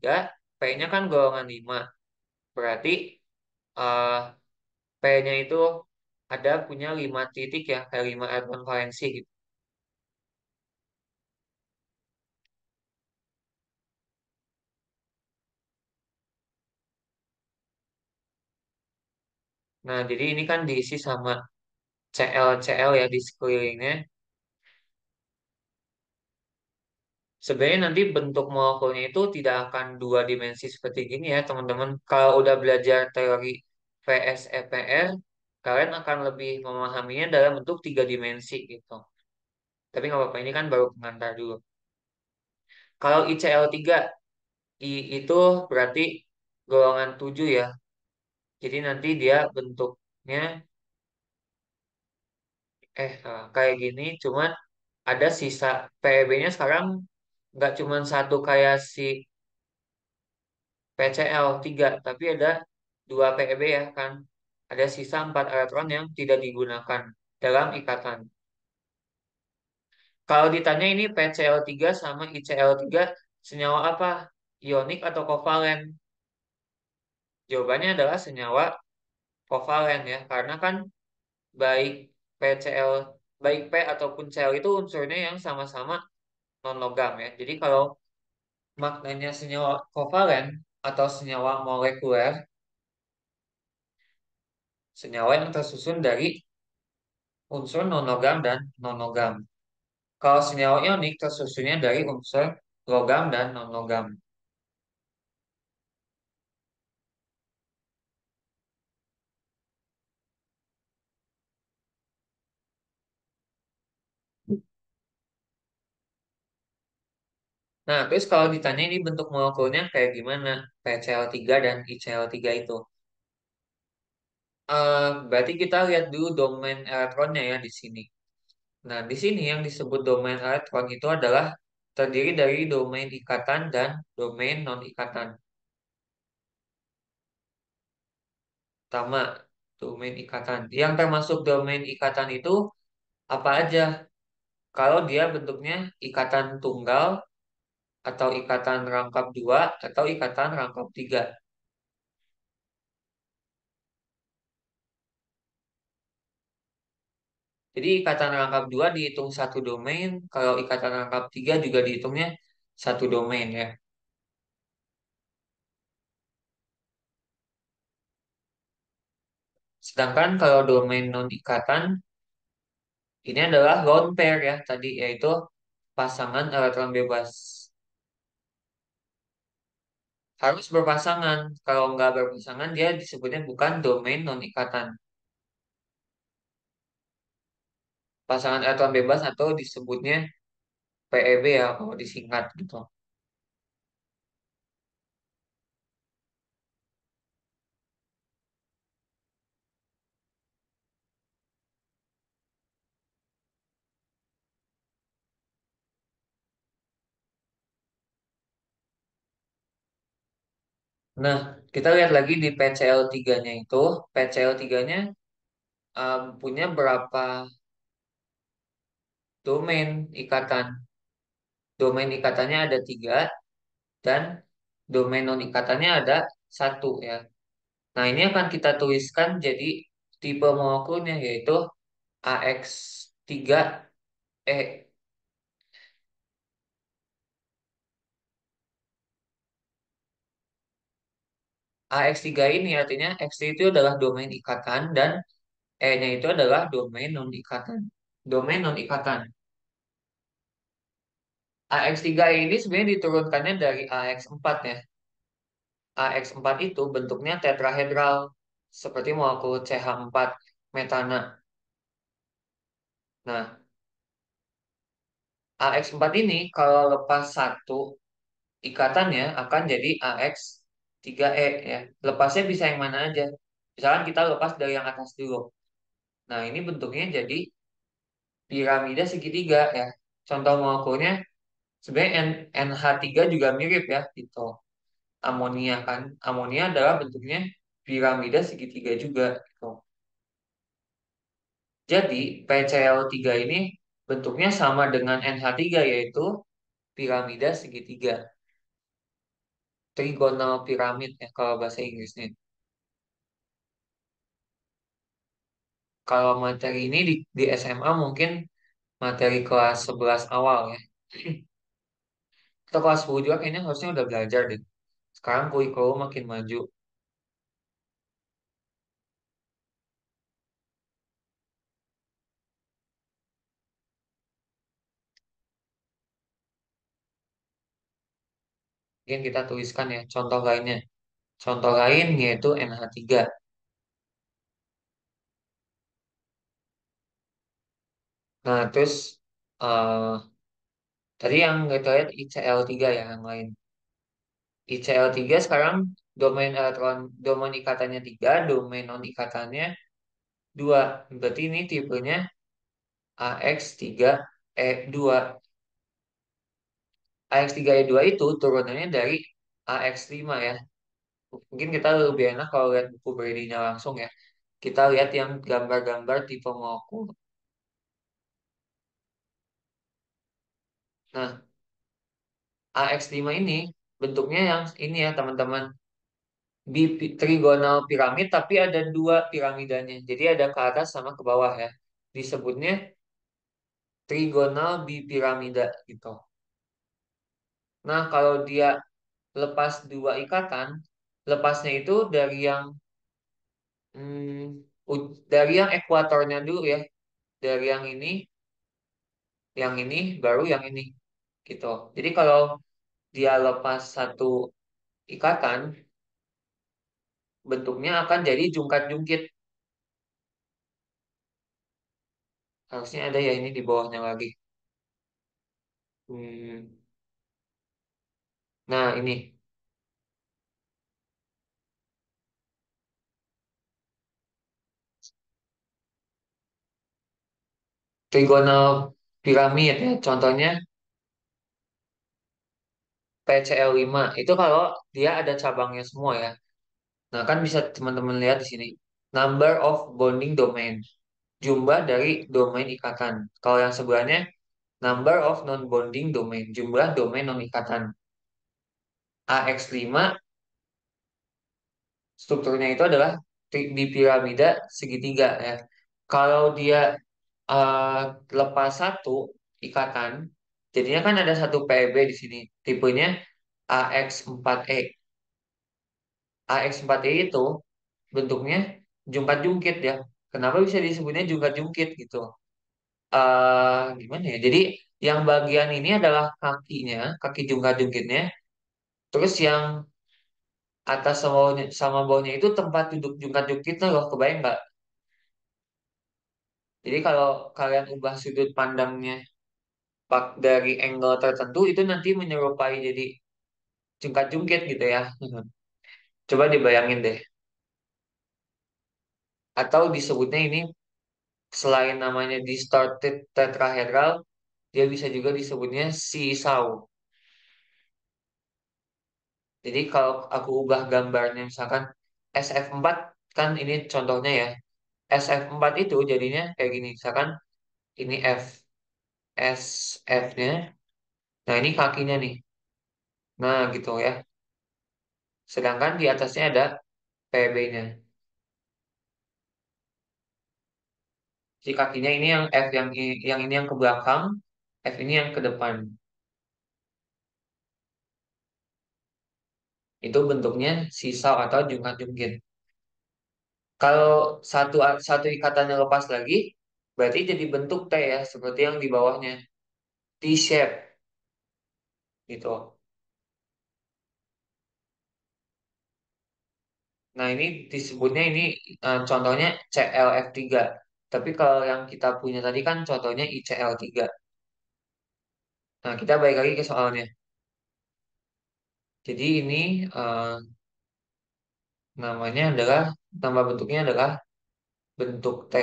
P-nya kan golongan 5. Berarti eh, P-nya itu ada punya 5 titik ya, kayak 5 elektron valensi gitu. Nah, jadi ini kan diisi sama Cl ya di sekelilingnya. Sebenarnya nanti bentuk molekulnya itu tidak akan dua dimensi seperti gini ya, teman-teman. Kalau udah belajar teori VSEPR, kalian akan lebih memahaminya dalam bentuk tiga dimensi gitu. Tapi nggak apa-apa, ini kan baru pengantar dulu. Kalau ICl3, I itu berarti golongan 7 ya. Jadi nanti dia bentuknya kayak gini, cuman ada sisa PEB-nya sekarang nggak cuman satu kayak si PCl3, tapi ada dua PEB ya kan. Ada sisa 4 elektron yang tidak digunakan dalam ikatan. Kalau ditanya ini PCl3 sama ICl3 senyawa apa? Ionik atau kovalen? Jawabannya adalah senyawa kovalen ya, karena kan baik PCl, baik P ataupun Cl itu unsurnya yang sama-sama non logam ya. Jadi kalau maknanya senyawa kovalen atau senyawa molekuler, senyawa yang tersusun dari unsur non-logam dan non-logam. Kalau senyawa ionik tersusunnya dari unsur logam dan non-logam. Nah, terus kalau ditanya ini bentuk molekulnya kayak gimana? PCl3 dan ICl3 itu. Berarti kita lihat dulu domain elektronnya ya di sini. Nah, di sini yang disebut domain elektron itu adalah terdiri dari domain ikatan dan domain non-ikatan. Pertama, domain ikatan. Yang termasuk domain ikatan itu apa aja? Kalau dia bentuknya ikatan tunggal atau ikatan rangkap dua atau ikatan rangkap tiga. Jadi ikatan rangkap dua dihitung satu domain, kalau ikatan rangkap tiga juga dihitungnya satu domain ya. Sedangkan kalau domain non-ikatan ini adalah lone pair ya tadi, yaitu pasangan elektron bebas. Harus berpasangan. Kalau nggak berpasangan dia disebutnya bukan domain non-ikatan. Pasangan elektron bebas atau disebutnya PEB ya kalau disingkat gitu. Nah, kita lihat lagi di PCl3-nya itu. PCl3-nya punya berapa domain ikatan. Domain ikatannya ada tiga dan domain non ikatannya ada satu ya. Nah, ini akan kita tuliskan jadi tipe molekulnya yaitu AX3E. AX3 ini artinya X itu adalah domain ikatan dan E-nya itu adalah domain non ikatan. Domain non ikatan. AX3 ini sebenarnya diturunkannya dari AX4 ya. AX4 itu bentuknya tetrahedral seperti molekul CH4 metana. Nah, AX4 ini kalau lepas satu ikatannya akan jadi AX3E ya. Lepasnya bisa yang mana aja. Misalkan kita lepas dari yang atas dulu. Nah, ini bentuknya jadi piramida segitiga ya. Contoh molekulnya sebenarnya NH3 juga mirip ya gitu. Amonia kan. Amonia adalah bentuknya piramida segitiga juga gitu. Jadi PCl3 ini bentuknya sama dengan NH3 yaitu piramida segitiga. Trigonal piramid ya kalau bahasa Inggrisnya. Kalau materi ini di SMA mungkin materi kelas 11 awal ya. Kita kelas 10 juga kayaknya harusnya udah belajar deh. Sekarang kurikulum makin maju. Mungkin kita tuliskan ya contoh lainnya. Contoh lain yaitu NH3. Nah, terus eh tadi yang kita lihat ICl3 ya yang lain. ICl3 sekarang domain ikatannya 3, domain non ikatannya 2. Berarti ini tipenya AX3E2. AX3E2 itu turunannya dari AX5 ya. Mungkin kita lebih enak kalau lihat buku beridinya langsung ya. Kita lihat yang gambar-gambar tipe molekul. Nah, AX5 ini bentuknya yang ini ya teman-teman. Trigonal piramid tapi ada dua piramidanya. Jadi ada ke atas sama ke bawah ya. Disebutnya trigonal bipiramida gitu. Nah, kalau dia lepas dua ikatan, lepasnya itu dari yang ekuatornya dulu ya. Dari yang ini, baru yang ini gitu. Jadi kalau dia lepas satu ikatan, bentuknya akan jadi jungkat-jungkit. Harusnya ada ya ini di bawahnya lagi. Hmm, Nah, ini trigonal piramid ya. Contohnya PCl5 itu kalau dia ada cabangnya semua ya. Nah, kan bisa teman-teman lihat di sini. Number of bonding domain. Jumlah dari domain ikatan. Kalau yang sebelahnya number of non-bonding domain. Jumlah domain non-ikatan. AX5 strukturnya itu adalah di piramida segitiga ya. Kalau dia eh, lepas satu ikatan, jadinya kan ada satu PB di sini. Tipenya AX4E. AX4E itu bentuknya jungkat-jungkit ya. Kenapa bisa disebutnya jungkat-jungkit gitu? Gimana ya? Jadi yang bagian ini adalah kakinya, kaki jungkat-jungkitnya. Terus yang atas sama bawahnya itu tempat duduk jungkat-jungkitnya loh, kebayang nggak? Jadi kalau kalian ubah sudut pandangnya dari angle tertentu itu nanti menyerupai jadi jungkat-jungkit gitu ya. Coba dibayangin deh. Atau disebutnya ini selain namanya distorted tetrahedral, dia bisa juga disebutnya seesaw. Jadi kalau aku ubah gambarnya misalkan SF4 kan ini contohnya ya. SF4 itu jadinya kayak gini. Misalkan ini F, SF-nya. Nah ini kakinya nih. Nah gitu ya. Sedangkan di atasnya ada PB-nya. Si kakinya ini yang F yang ini yang ke belakang, F ini yang ke depan. Itu bentuknya sisal atau jungkat-jungkit. Kalau satu ikatannya lepas lagi, berarti jadi bentuk T ya, seperti yang di bawahnya. T-shape gitu. Nah, ini disebutnya ini contohnya ClF3. Tapi kalau yang kita punya tadi kan contohnya ICl3. Nah, kita balik lagi ke soalnya. Jadi ini Namanya adalah, nama bentuknya adalah bentuk T.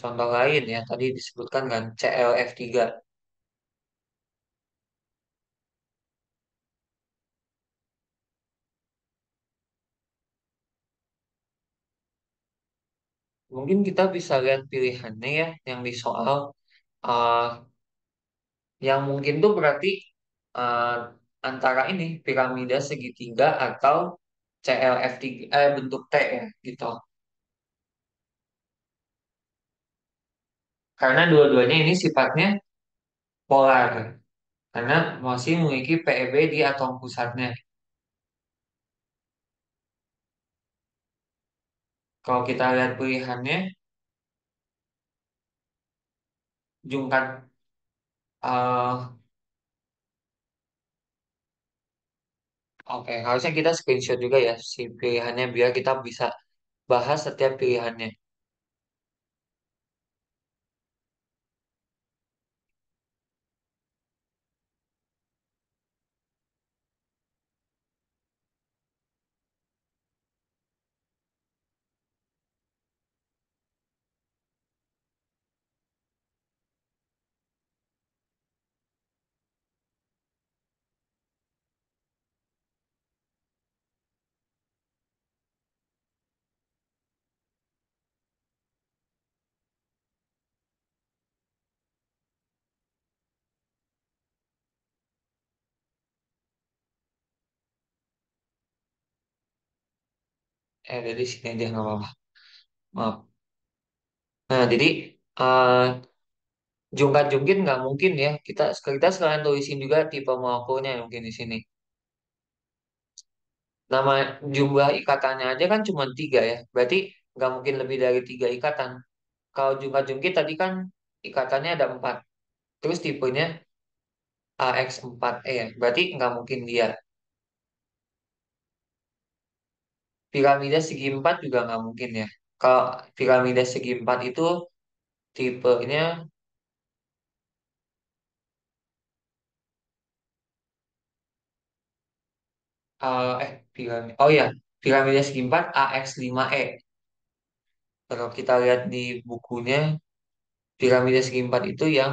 Contoh lain ya, tadi disebutkan kan CLF3. Mungkin kita bisa lihat pilihannya ya, yang di soal. Uh, yang mungkin tuh berarti uh, antara ini piramida segitiga atau CLF3, bentuk T ya gitu. Karena dua-duanya ini sifatnya polar. Karena masih memiliki PeB di atom pusatnya. Kalau kita lihat pilihannya, jungkat eh, oke, harusnya kita screenshot juga ya si pilihannya biar kita bisa bahas setiap pilihannya. Dari sini aja nggak apa-apa. Maaf. Nah, jadi eh, jungkat-jungkit nggak mungkin ya. Kita sekalian tulisin juga tipe molekulnya mungkin di sini. Nama jumlah ikatannya aja kan cuma tiga ya. Berarti nggak mungkin lebih dari tiga ikatan. Kalau jungkat-jungkit tadi kan ikatannya ada empat. Terus tipenya AX4E ya. Berarti nggak mungkin dia. Piramida segi empat juga nggak mungkin ya. Kalau piramida segi empat itu tipenya piramida. Oh ya, piramida segi empat AX5E. Kalau kita lihat di bukunya, piramida segi empat itu yang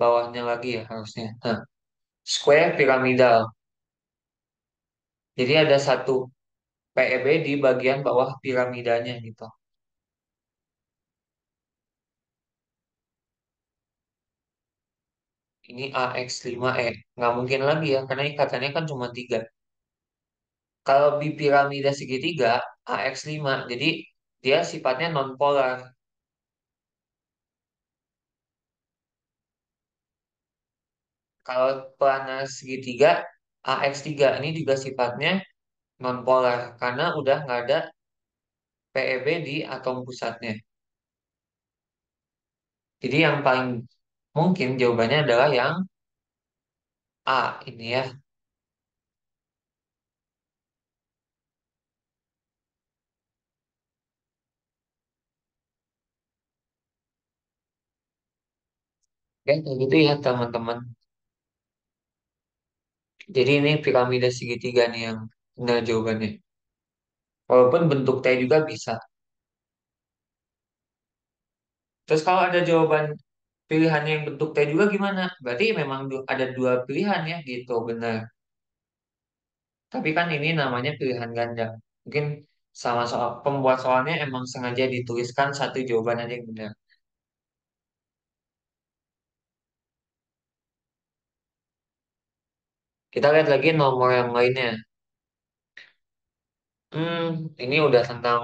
bawahnya lagi ya harusnya. Nah, square piramidal. Jadi ada satu PEB di bagian bawah piramidanya gitu. Ini AX5E. Nggak mungkin lagi ya, karena ikatannya kan cuma tiga. Kalau di piramida segitiga, AX5, jadi dia sifatnya nonpolar. Kalau planar segitiga, AX3 ini juga sifatnya nonpolar, karena udah nggak ada PeB di atom pusatnya. Jadi yang paling mungkin jawabannya adalah yang A ini ya. Oke, kayak gitu ya teman-teman. Jadi ini piramida segitiga nih yang benar jawabannya. Walaupun bentuk T juga bisa. Terus kalau ada jawaban pilihannya yang bentuk T juga gimana? Berarti memang ada dua pilihan ya gitu, benar. Tapi kan ini namanya pilihan ganda. Mungkin sama soal pembuat soalnya emang sengaja dituliskan satu jawaban aja yang benar. Kita lihat lagi nomor yang lainnya. Ini udah tentang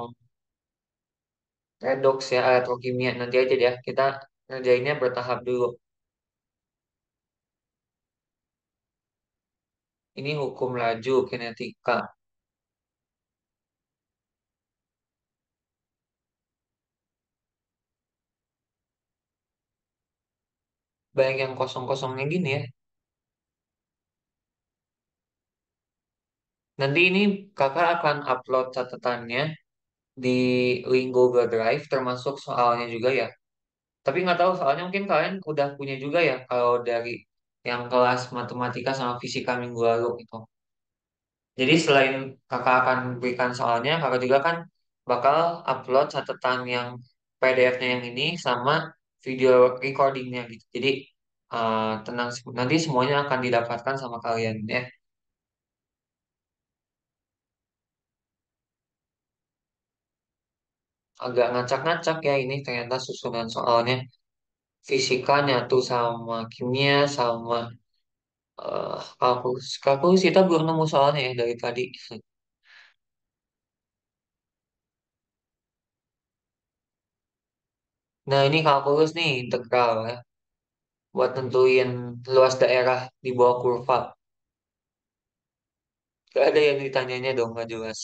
redox ya, elektrokimia. Nanti aja deh, kita ngerjainnya bertahap dulu. Ini hukum laju kinetika. Banyak yang kosong-kosongnya gini ya. Nanti ini kakak akan upload catatannya di link Google Drive, termasuk soalnya juga ya. Tapi nggak tahu soalnya mungkin kalian udah punya juga ya kalau dari yang kelas matematika sama fisika minggu lalu gitu. Jadi selain kakak akan berikan soalnya, kakak juga kan bakal upload catatan yang PDF-nya yang ini sama video recordingnya gitu. Jadi tenang, nanti semuanya akan didapatkan sama kalian ya. Agak ngacak-ngacak ya ini ternyata susunan soalnya. Fisika nyatu sama kimia sama kalkulus. Kalkulus kita belum nemu soalnya ya dari tadi. Nah ini kalkulus nih integral ya. Buat nentuin luas daerah di bawah kurva. Gak ada yang ditanyanya dong, gak jelas.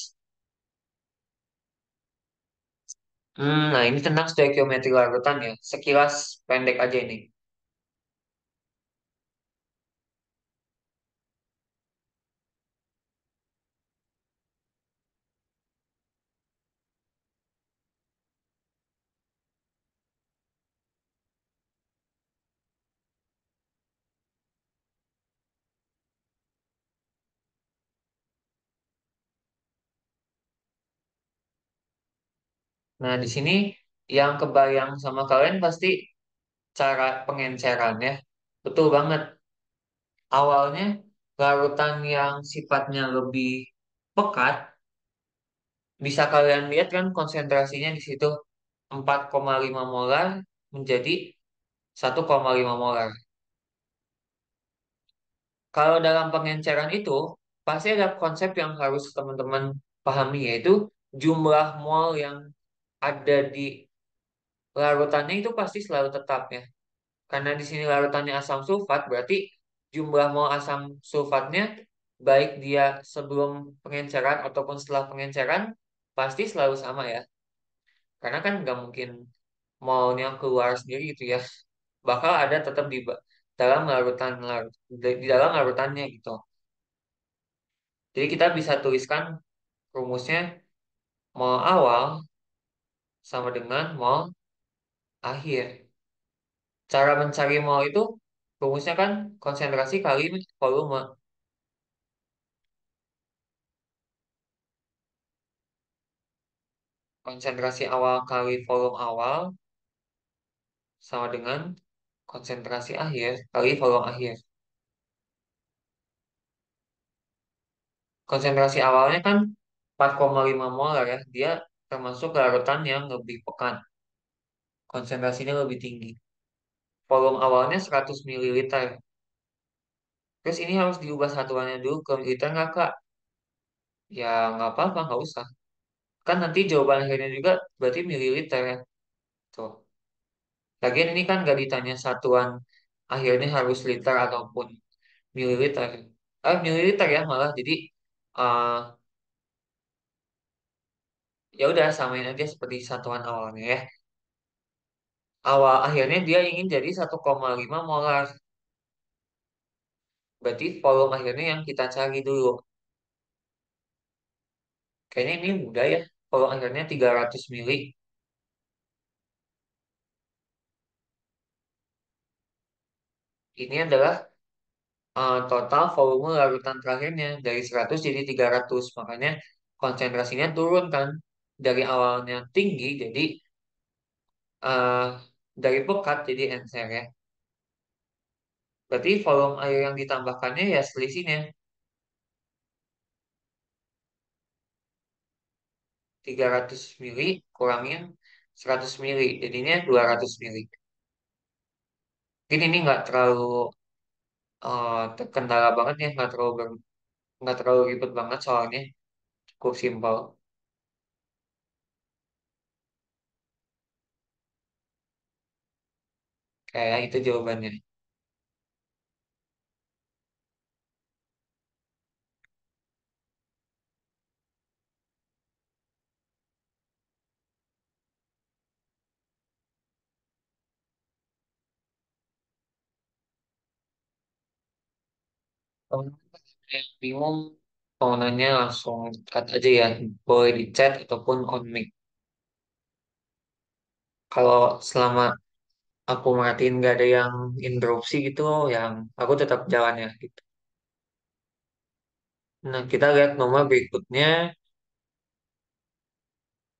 Nah ini tentang stoikiometri larutan ya. Sekilas pendek aja ini. Nah di sini yang kebayang sama kalian pasti cara pengenceran ya. Betul banget. Awalnya larutan yang sifatnya lebih pekat, bisa kalian lihat kan konsentrasinya di situ 4,5 molar menjadi 1,5 molar. Kalau dalam pengenceran itu, pasti ada konsep yang harus teman-teman pahami, yaitu jumlah mol yang ada di larutannya itu pasti selalu tetap ya. Karena di sini larutannya asam sulfat, berarti jumlah mol asam sulfatnya, baik dia sebelum pengenceran ataupun setelah pengenceran, pasti selalu sama ya. Karena kan nggak mungkin molnya keluar sendiri gitu ya. Bakal ada tetap di dalam di dalam larutannya gitu. Jadi kita bisa tuliskan rumusnya mol awal sama dengan mol akhir. Cara mencari mol itu rumusnya kan konsentrasi kali volume. Konsentrasi awal kali volume awal sama dengan konsentrasi akhir kali volume akhir. Konsentrasi awalnya kan 4,5 molar ya. Dia termasuk larutan yang lebih pekan. Konsentrasinya lebih tinggi. Volume awalnya 100 mililiter. Terus ini harus diubah satuannya dulu ke liter nggak Kak? Ya nggak apa-apa, nggak usah. Kan nanti jawaban akhirnya juga berarti mililiter ya. Tuh. Lagian ini kan nggak ditanya satuan akhirnya harus liter ataupun mililiter. Mililiter ya malah. Jadi eh ya udah samain aja seperti satuan awalnya ya. Awal akhirnya dia ingin jadi 1,5 molar. Berarti volume akhirnya yang kita cari dulu. Kayaknya ini mudah ya. Volume akhirnya 300 mili. Ini adalah total volume larutan terakhirnya dari 100 jadi 300. Makanya konsentrasinya turun kan. Dari awalnya tinggi jadi eh, dari pekat jadi encer ya. Berarti volume air yang ditambahkannya ya selisihnya 300 mili kurangin 100 mili. Jadinya 200 mili. Mungkin ini nggak terlalu terkendala banget ya. Nggak terlalu ribet banget soalnya. Cukup simpel. Kayak itu jawabannya. Kalau yang bingung, mau nanya langsung cut aja ya. Boleh di chat ataupun on mic. Kalau selama aku merhatiin nggak ada yang interupsi gitu, yang aku tetap jalan ya gitu. Nah, kita lihat nomor berikutnya,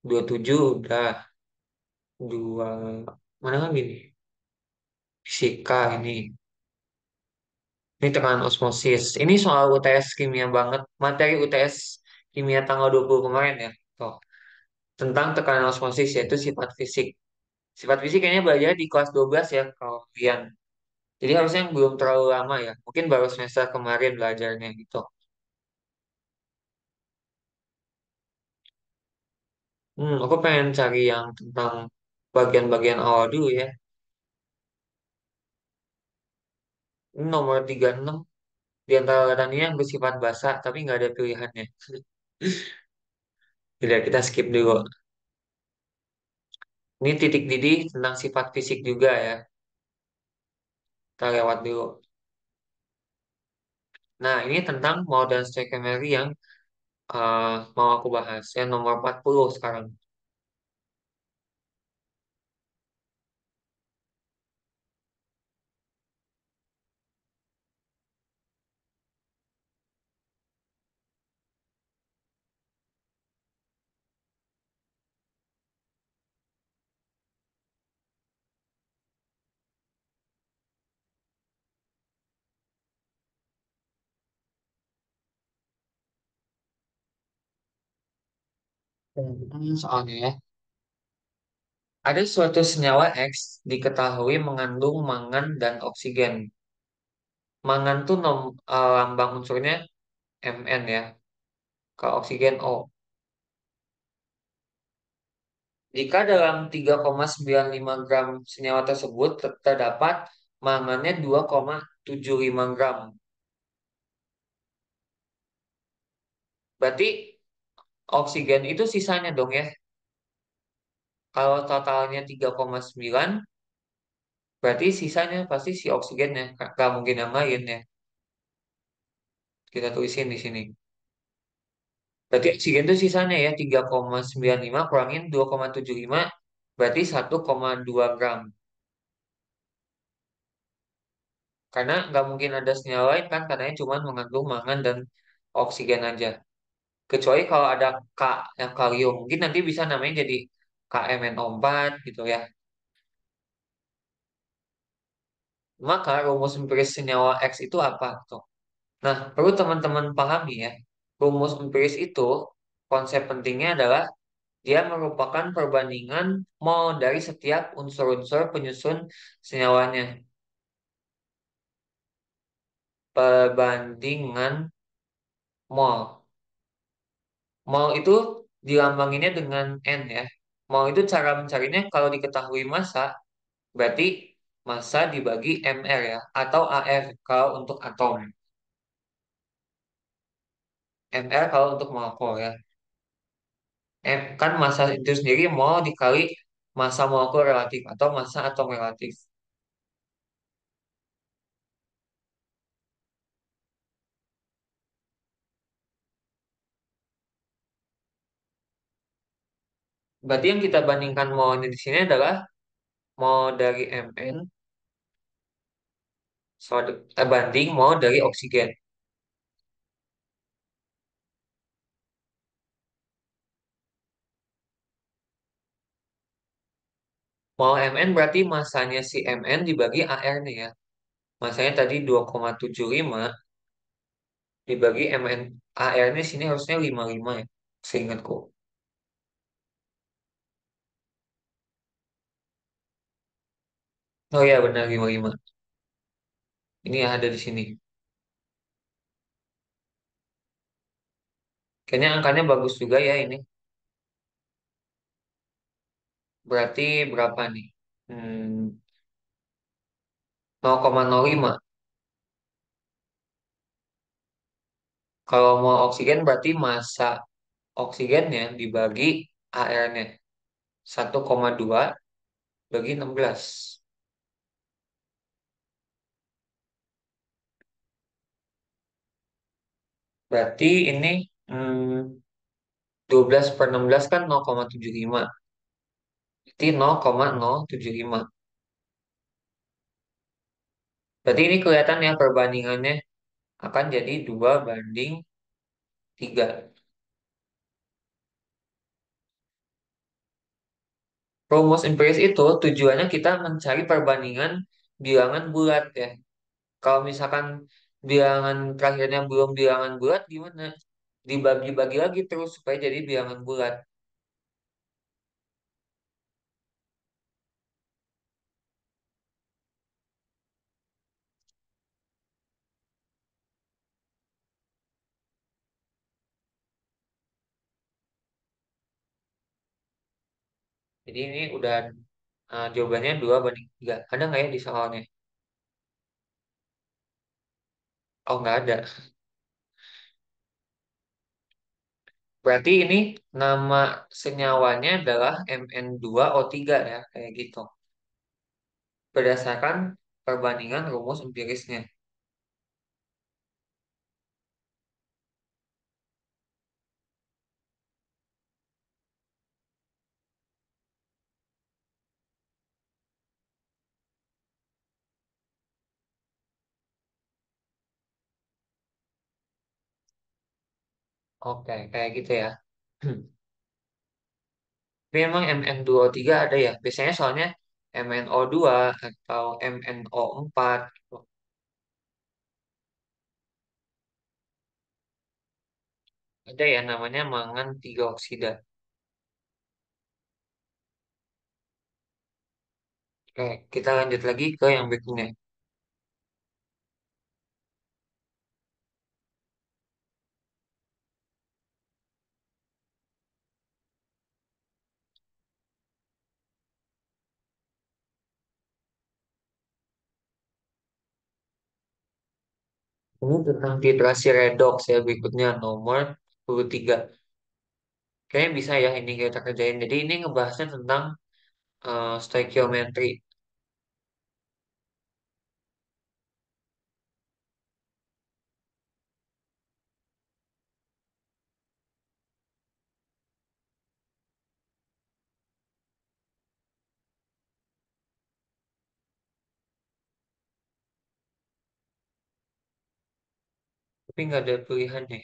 27 udah. Dua, mana lagi nih? Fisika ini. Ini tekanan osmosis. Ini soal UTS kimia banget. Materi UTS kimia tanggal 20 kemarin ya. Tuh. Tentang tekanan osmosis yaitu sifat fisik. Sifat fisik kayaknya belajar di kelas 12 ya kalau kalian. Jadi harusnya yang belum terlalu lama ya. Mungkin baru semester kemarin belajarnya gitu. Aku pengen cari yang tentang bagian-bagian awal dulu ya. Ini nomor 36 di antara kata ini yang bersifat basa tapi nggak ada pilihannya. Tidak, kita skip dulu. Ini titik didih tentang sifat fisik juga ya. Kita lewat dulu. Nah, ini tentang modern stoichiometry yang mau aku bahas. Yang nomor 40 sekarang. Soalnya ya. Ada suatu senyawa X diketahui mengandung mangan dan oksigen. Mangan tuh lambang unsurnya Mn ya. Ke oksigen O. Jika dalam 3,95 gram senyawa tersebut terdapat mangannya 2,75 gram. Berarti oksigen itu sisanya dong ya. Kalau totalnya 3,9, berarti sisanya pasti si oksigennya. Gak mungkin yang lain ya. Kita tulisin di sini. Berarti oksigen itu sisanya ya 3,95 kurangin 2,75 berarti 1,2 gram. Karena nggak mungkin ada senyawa lain kan katanya cuma mengandung mangan dan oksigen aja. Kecuali kalau ada K yang kalium. Mungkin nanti bisa namanya jadi KMNO4 gitu ya. Maka rumus empiris senyawa X itu apa tuh? Nah, perlu teman-teman pahami ya. Rumus empiris itu konsep pentingnya adalah dia merupakan perbandingan mol dari setiap unsur-unsur penyusun senyawanya. Perbandingan mol. Mol itu dilambanginnya dengan N ya. Mol itu cara mencarinya kalau diketahui massa, berarti massa dibagi mR ya. Atau AR kalau untuk atom. mR kalau untuk molekul ya. Kan massa itu sendiri mol dikali massa molekul relatif atau massa atom relatif. Berarti yang kita bandingkan molnya di sini adalah mol dari Mn banding mol dari oksigen. Mol Mn berarti masanya si Mn dibagi AR nih ya. Masanya tadi 2,75 dibagi Mn. AR-nya sini harusnya 55 ya. Seingatku. Oh iya benar 55. Ini ada di sini. Kayaknya angkanya bagus juga ya ini. Berarti berapa nih? 0,05. Kalau mau oksigen berarti massa oksigennya dibagi AR-nya. 1,2 bagi 16. Berarti ini 12 per 16 kan 0,75. Berarti 0,075. Berarti ini kelihatan ya perbandingannya akan jadi 2 banding Tiga. Rumus empiris itu tujuannya kita mencari perbandingan bilangan bulat ya. Kalau misalkan bilangan terakhirnya belum bilangan bulat gimana? Dibagi-bagi lagi terus supaya jadi bilangan bulat. Jadi ini udah jawabannya 2 banding 3. Ada nggak ya di soalnya? Oh nggak ada. Berarti ini nama senyawanya adalah Mn2O3 ya, kayak gitu. Berdasarkan perbandingan rumus empirisnya. Oke, kayak gitu ya. Tapi emang Mn2O3 ada ya. Biasanya soalnya MnO2 atau MnO4 gitu. Ada ya namanya mangan 3 oksida. Oke, kita lanjut lagi ke yang berikutnya. Ini tentang titrasi redox ya berikutnya nomor 23. Kayaknya bisa ya ini kita kerjain. Jadi ini ngebahasnya tentang stoichiometry. Tapi nggak ada pilihannya.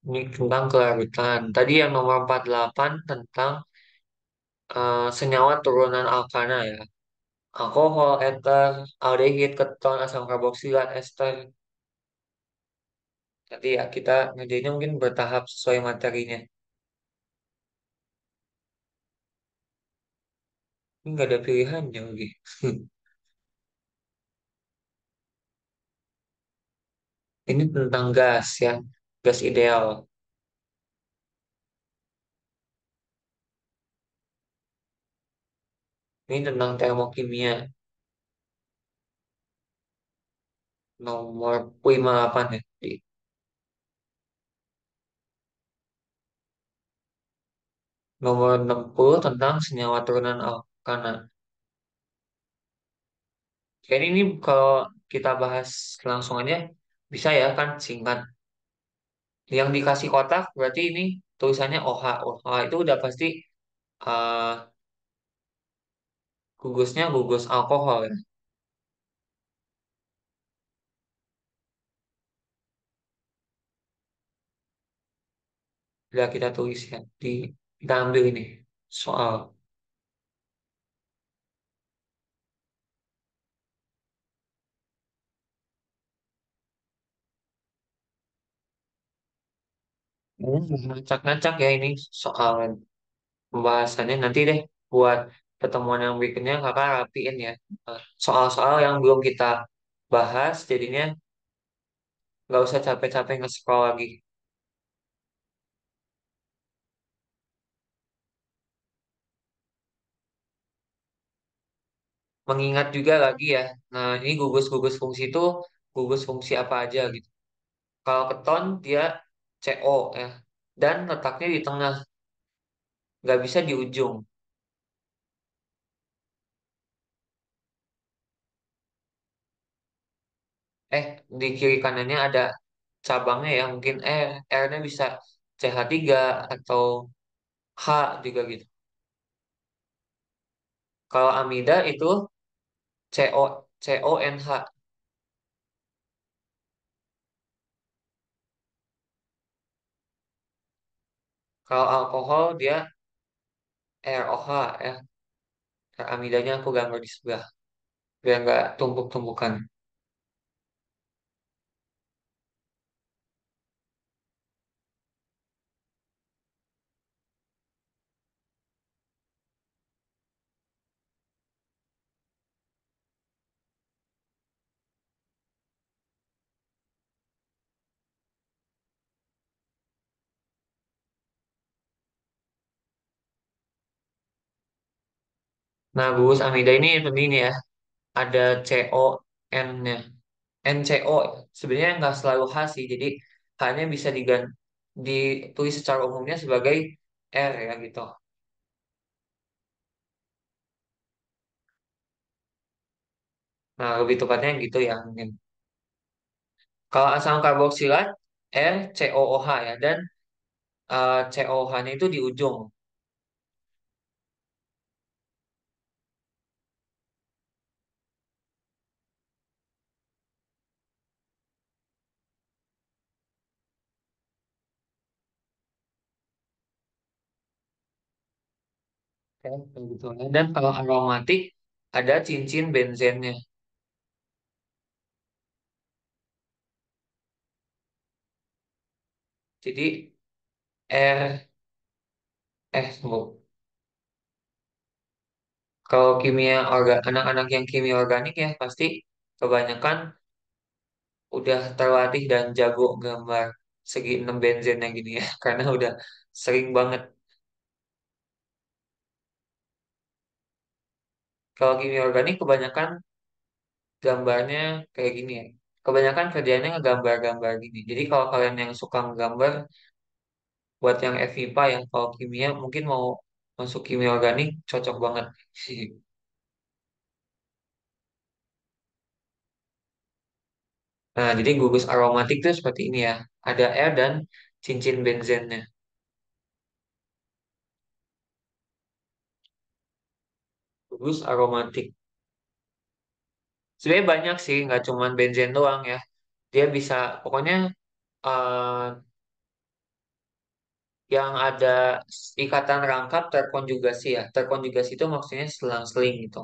Ini tentang kelarutan. Tadi yang nomor 48 tentang senyawa turunan alkana ya. Alkohol, eter, aldehid, keton, asam karboksilat, ester. Nanti ya kita ngerjainnya mungkin bertahap sesuai materinya. Ini nggak ada pilihannya lagi. Ini tentang gas ya. Gas ideal. Ini tentang termokimia. Nomor 58 ya. Nomor 60 tentang senyawa turunan alkana. Jadi ini kalau kita bahas langsung aja bisa ya kan singkat. Yang dikasih kotak berarti ini tulisannya OH. OH itu udah pasti eh, gugusnya gugus alkohol ya. Udah kita tulis ya. Kita ambil ini soal. Ngacak-ngacak ya ini soal pembahasannya. Nanti deh buat pertemuan yang berikutnya kakak rapiin ya. Soal-soal yang belum kita bahas jadinya nggak usah capek-capek nge-scroll lagi. Mengingat juga lagi ya. Nah, ini gugus-gugus fungsi itu gugus fungsi apa aja gitu. Kalau keton dia CO ya. Dan letaknya di tengah, nggak bisa di ujung. Di kiri kanannya ada cabangnya ya. Mungkin R-nya bisa CH3 atau H juga gitu. Kalau amida itu CONH. Kalau alkohol dia ROH ya. Amidanya aku gambar di sebelah biar nggak tumpuk-tumpukan. Nah, gugus amida ini begini ya. Ada CON-nya. NCO sebenarnya nggak selalu H sih. Jadi hanya bisa ditulis secara umumnya sebagai R ya gitu. Nah, lebih tepatnya gitu ya mungkin. Kalau asam karboksilat RCOOH ya dan COH-nya itu di ujung. Ya, kayak gitu. Dan kalau aromatik ada cincin benzennya. Jadi R tunggu. Kalau anak-anak yang kimia organik ya pasti kebanyakan udah terlatih dan jago gambar segi 6 benzen yang gini ya karena udah sering banget. Kalau kimia organik kebanyakan gambarnya kayak gini ya. Kebanyakan kerjanya ngegambar-gambar gini. Jadi kalau kalian yang suka nggambar buat yang FIPA ya, kalau kimia mungkin mau masuk kimia organik cocok banget sih. Nah, jadi gugus aromatik itu seperti ini ya. Ada R dan cincin benzennya. Gugus aromatik. Sebenarnya banyak sih, nggak cuman benzen doang ya. Dia bisa, pokoknya eh, yang ada ikatan rangkap terkonjugasi ya. Terkonjugasi itu maksudnya selang-seling gitu.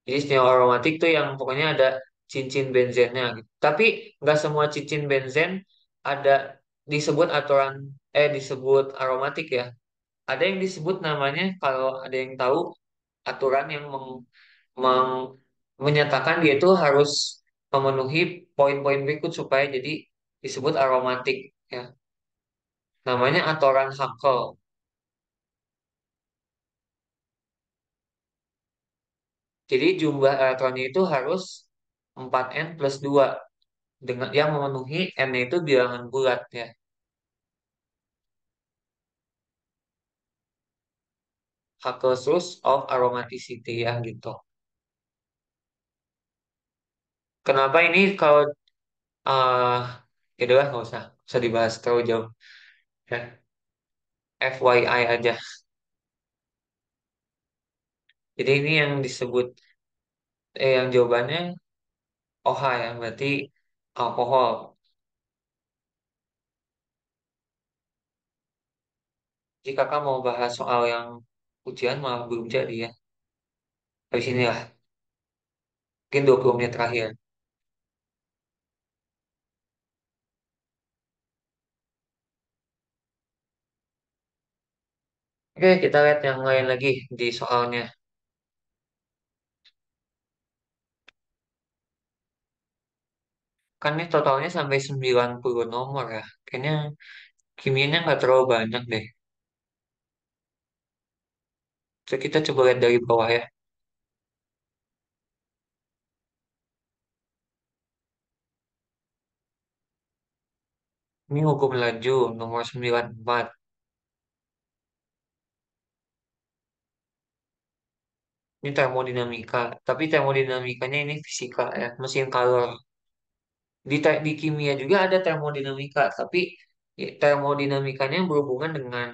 Jadi senyawa aromatik tuh yang pokoknya ada cincin benzennya gitu. Tapi nggak semua cincin benzen ada disebut aromatik ya. Ada yang disebut namanya kalau ada yang tahu aturan yang meng- menyatakan dia itu harus memenuhi poin-poin berikut supaya jadi disebut aromatik ya. Namanya atoran Hakel. Jadi jumlah elektronnya itu harus 4n plus 2 dengan yang memenuhi n itu bilangan bulat ya. Hakel's rules of aromaticity ya gitu. Kenapa ini kalau uh, ya udahlah nggak usah dibahas terlalu jauh ya. FYI aja. Jadi ini yang disebut yang jawabannya OH ya, berarti alkohol. Jika kakak mau bahas soal yang ujian malah belum jadi ya. Habis ini lah, mungkin 20 menit terakhir. Oke, kita lihat yang lain lagi di soalnya. Kan ini totalnya sampai 90 nomor ya. Kayaknya kimianya nggak terlalu banyak deh. So, kita coba lihat dari bawah ya. Ini hukum laju nomor 94. Ini termodinamika. Tapi termodinamikanya ini fisika ya, mesin kalor. Di kimia juga ada termodinamika, tapi ya, termodinamikanya berhubungan dengan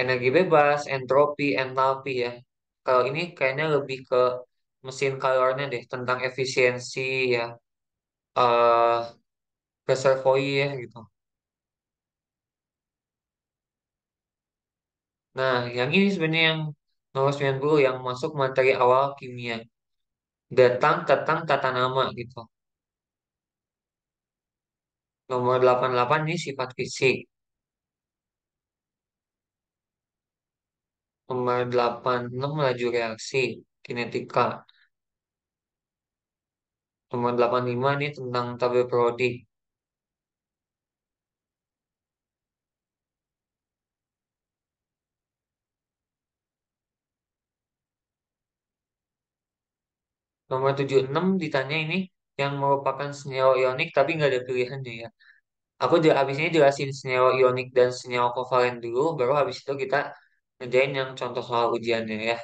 energi bebas, entropi, entalpi ya. Kalau ini kayaknya lebih ke mesin kalornya deh, tentang efisiensi ya, eh reservoir gitu. Nah, yang ini sebenarnya yang nomor 90 yang masuk materi awal kimia. Datang, ketang, tata nama gitu. Nomor 88 ini sifat fisik. Nomor 86 laju reaksi, kinetika. Nomor 85 ini tentang tabel periodik. Nomor 76 ditanya ini yang merupakan senyawa ionik tapi nggak ada pilihannya ya. Habis ini jelasin senyawa ionik dan senyawa kovalen dulu, baru habis itu kita ngerjain yang contoh soal ujiannya ya.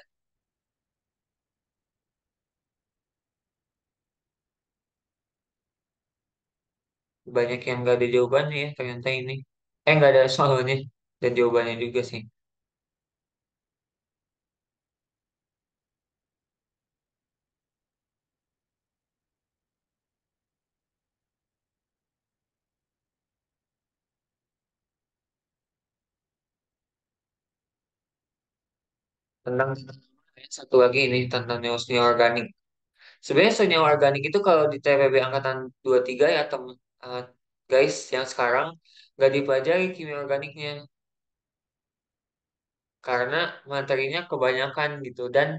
Banyak yang nggak ada jawabannya ya ternyata ini. Nggak ada soalnya dan jawabannya juga sih. Tentang satu lagi ini tentang senyawa organik. Sebenarnya senyawa organik itu kalau di TPB angkatan 23 ya temen, guys yang sekarang nggak dipelajari kimia organiknya karena materinya kebanyakan gitu dan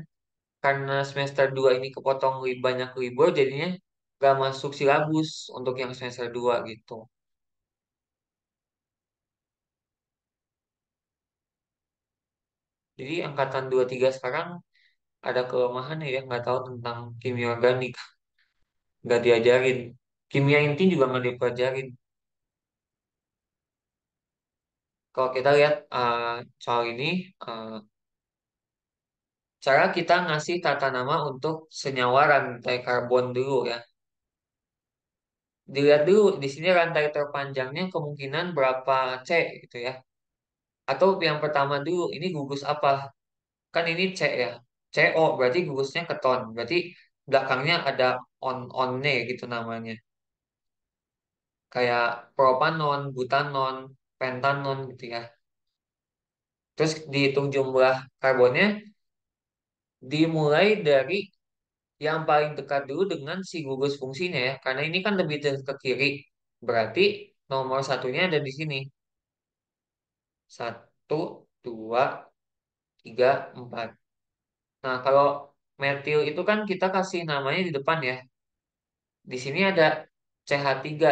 karena semester 2 ini kepotong banyak libur jadinya nggak masuk silabus untuk yang semester 2 gitu. Jadi angkatan 23 sekarang ada kelemahan ya nggak tahu tentang kimia organik, nggak diajarin. Kimia inti juga nggak dipelajarin. Kalau kita lihat soal ini, uh, cara kita ngasih tata nama untuk senyawa rantai karbon dulu ya. Dilihat dulu di sini rantai terpanjangnya kemungkinan berapa C gitu ya. Atau yang pertama dulu ini gugus apa? Kan ini C ya. CO berarti gugusnya keton. Berarti belakangnya ada on-on-nya gitu namanya. Kayak propanon, butanon, pentanon gitu ya. Terus dihitung jumlah karbonnya dimulai dari yang paling dekat dulu dengan si gugus fungsinya ya. Karena ini kan lebih ke kiri. Berarti nomor satunya ada di sini. Satu, dua, tiga, empat. Nah, kalau metil itu kan kita kasih namanya di depan ya. Di sini ada CH3.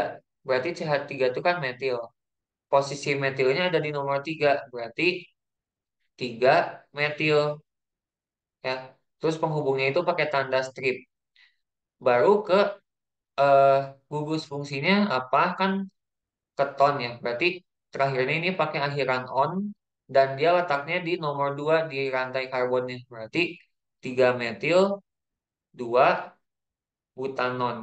Berarti CH3 itu kan metil. Posisi metilnya ada di nomor 3. Berarti 3 metil ya. Terus penghubungnya itu pakai tanda strip. Baru ke eh, gugus fungsinya apa kan keton ya. Berarti terakhirnya ini pakai akhiran on dan dia letaknya di nomor 2 di rantai karbonnya. Berarti 3 metil, 2 butanon.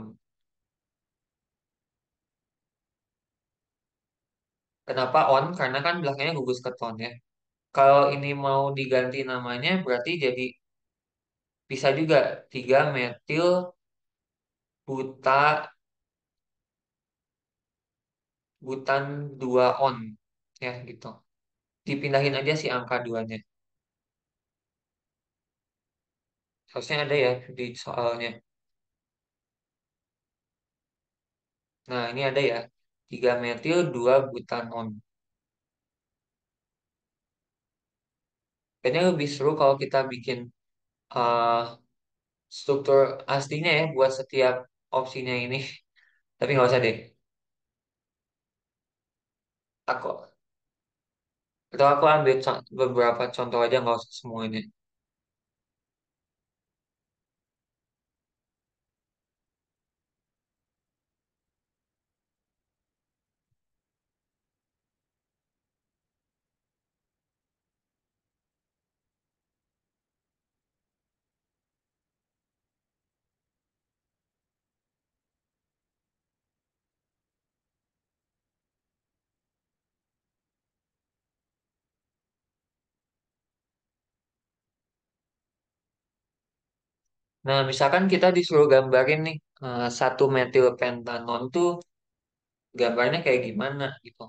Kenapa on? Karena kan belakangnya gugus keton ya. Kalau ini mau diganti namanya berarti jadi bisa juga 3 metil buta butan 2 on ya gitu. Dipindahin aja si angka duanya. Harusnya ada ya di soalnya. Nah, ini ada ya. 3 metil 2 butanon. Kayaknya lebih seru kalau kita bikin uh, struktur aslinya ya buat setiap opsinya ini. Tapi nggak usah deh. Aku aku ambil beberapa contoh aja nggak usah semuanya. Nah, misalkan kita disuruh gambarin nih, satu metil pentanon tuh gambarnya kayak gimana gitu.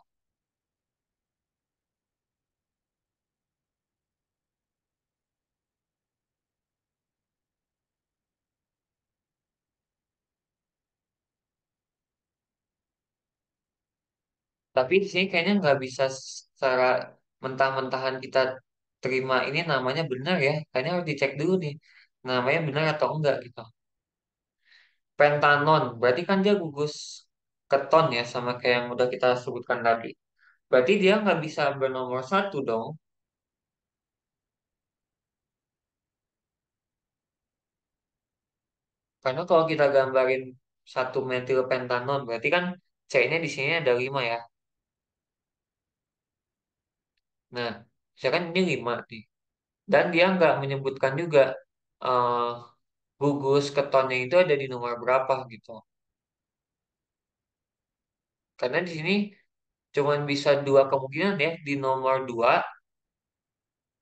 Tapi di sini kayaknya nggak bisa secara mentah-mentahan kita terima ini namanya benar ya. Kayaknya harus dicek dulu nih, namanya benar atau enggak gitu. Pentanon, berarti kan dia gugus keton ya, sama kayak yang udah kita sebutkan tadi. Berarti dia nggak bisa bernomor satu dong. Karena kalau kita gambarin satu metil pentanon, berarti kan C-nya di sini ada 5 ya. Nah, misalkan ini 5 nih. Dan dia nggak menyebutkan juga eh, gugus ketonnya itu ada di nomor berapa gitu. Karena di sini cuman bisa dua kemungkinan ya, di nomor 2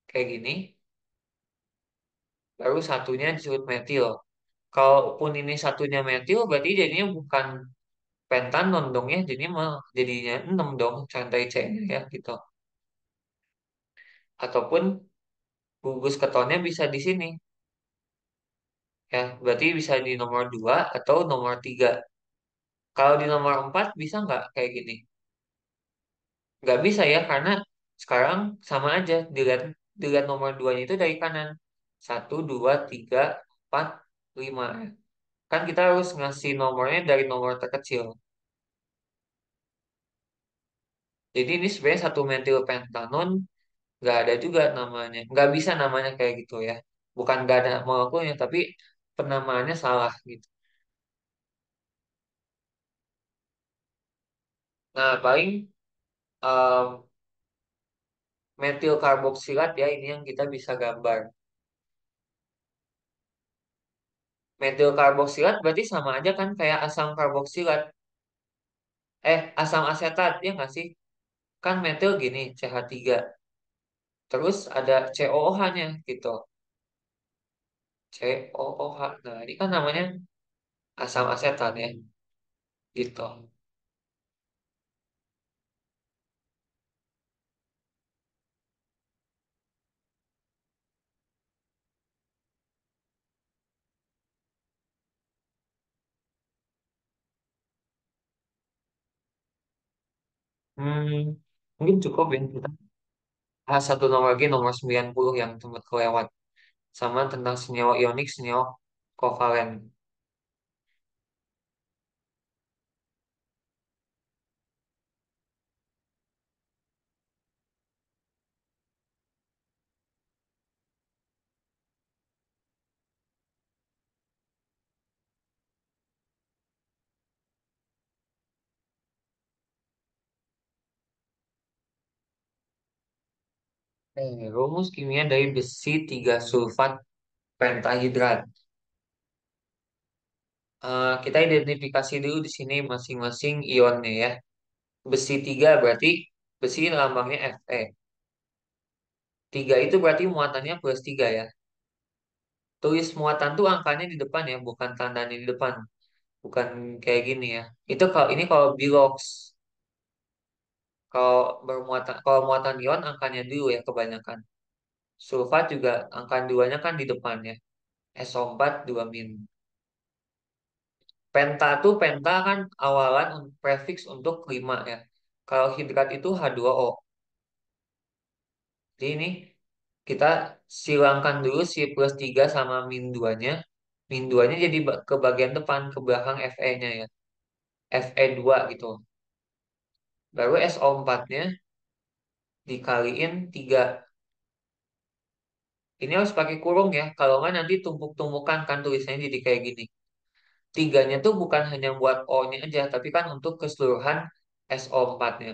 kayak gini, baru satunya disebut metil. Kalaupun ini satunya metil, berarti jadinya bukan pentanon dong ya, jadinya 6 dong santai C-nya ya gitu. Ataupun gugus ketonnya bisa di sini ya, berarti bisa di nomor 2 atau nomor 3. Kalau di nomor 4 bisa nggak kayak gini? Nggak bisa ya, karena sekarang sama aja, dilihat dilihat nomor duanya itu dari kanan. Satu, dua, tiga, empat, lima. Kan kita harus ngasih nomornya dari nomor terkecil. Jadi ini sebenarnya satu metil pentanon nggak ada juga namanya. Nggak bisa namanya kayak gitu ya. Bukan nggak ada molekulnya, tapi penamaannya salah gitu. Nah, paling um, metil karboksilat ya ini yang kita bisa gambar. Metil karboksilat berarti sama aja kan kayak asam karboksilat. Asam asetat ya nggak sih? Kan metil gini, CH3. Terus ada COOH-nya gitu. COOH. Nah, ini kan namanya asam asetat ya, gitu. Hmm, mungkin cukup ya kita. Satu nomor lagi, nomor 90 yang tempat kelewat. Sama tentang senyawa ionik, senyawa kovalen. Rumus kimia dari besi 3 sulfat pentahidrat. Kita identifikasi dulu di sini masing-masing ionnya ya. Besi 3 berarti besi lambangnya Fe. 3 itu berarti muatannya plus 3 ya. Tulis muatan tuh angkanya di depan ya, bukan tandanya di depan. Bukan kayak gini ya. Itu kalau ini kalau bilox. Kalau muatan ion angkanya dulu ya kebanyakan. Sulfat juga angka duanya kan di depan ya. SO4 2 min. Penta tuh penta kan awalan prefix untuk 5 ya. Kalau hidrat itu H2O. Jadi ini kita silangkan dulu si plus 3 sama min 2-nya. Min 2-nya jadi ke bagian depan, ke belakang Fe-nya ya. Fe2 gitu. Baru SO4-nya dikaliin 3. Ini harus pakai kurung ya. Kalau nggak nanti tumpuk-tumpukan kan tulisannya jadi kayak gini. Tiganya tuh bukan hanya buat O-nya aja, tapi kan untuk keseluruhan SO4-nya.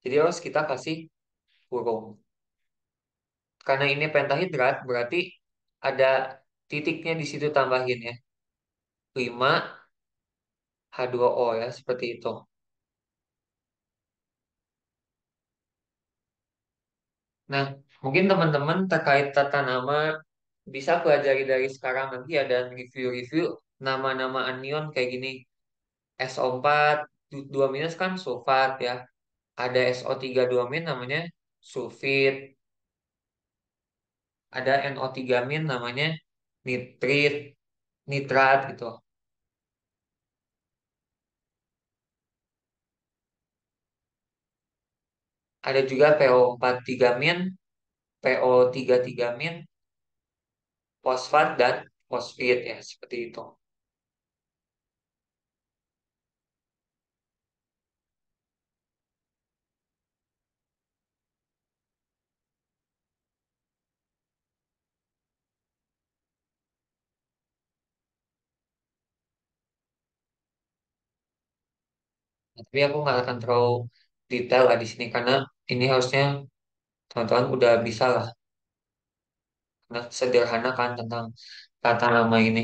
Jadi harus kita kasih kurung. Karena ini pentahidrat, berarti ada titiknya di situ tambahin ya. 5 H2O ya, seperti itu. Nah, mungkin teman-teman terkait tata nama bisa pelajari dari sekarang, nanti ada review-review nama-nama anion kayak gini. SO4 2 minus kan sulfat ya. Ada SO3 2 min namanya sulfit. Ada NO3 min namanya nitrit, nitrat gitu. Ada juga PO43 min, PO33 min, fosfat dan fosfit ya seperti itu. Tapi aku nggak akan terlalu detail lah di sini karena ini harusnya teman-teman udah bisa lah. Karena sederhana kan tentang kata nama ini.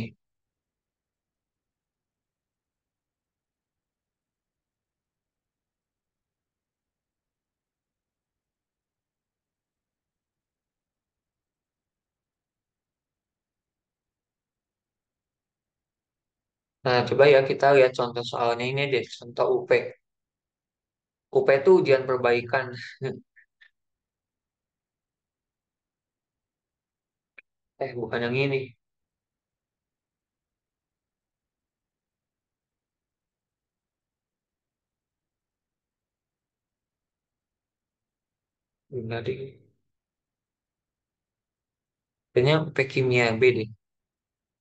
Nah, coba ya kita lihat contoh soalnya ini deh, contoh UP. UP itu ujian perbaikan. Bukan yang ini. Benar deh. Kayaknya UP kimia B deh.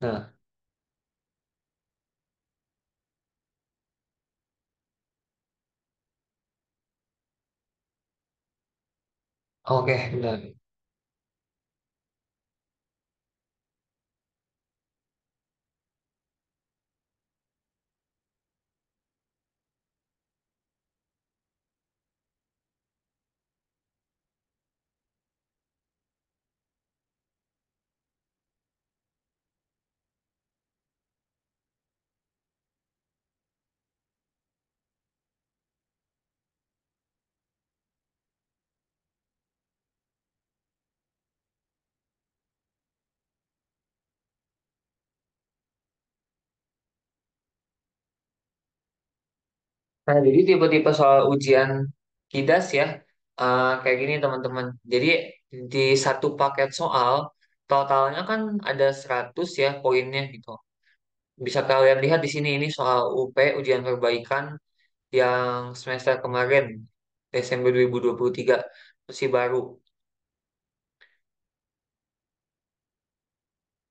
Nah, oke, benar. Nah, jadi tipe-tipe soal ujian KIDAS ya, kayak gini teman-teman. Jadi di satu paket soal, totalnya kan ada 100 ya poinnya gitu. Bisa kalian lihat di sini ini soal UP, ujian perbaikan yang semester kemarin, Desember 2023, masih baru.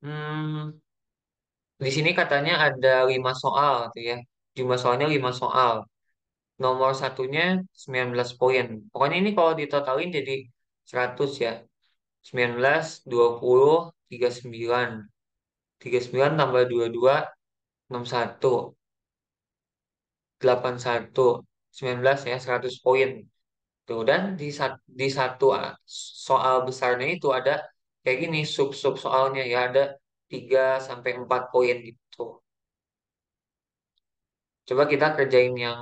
Hmm, di sini katanya ada 5 soal tuh ya. Jumlah soalnya 5 soal. Nomor satunya 19 poin. Pokoknya ini kalau ditotalin jadi 100 ya. 19, 20, 39. 39 tambah 22, 61. 81. 19 ya, 100 poin. Tuh, dan di satu soal besarnya itu ada kayak gini sub-sub soalnya ya ada 3 sampai 4 poin gitu. Coba kita kerjain yang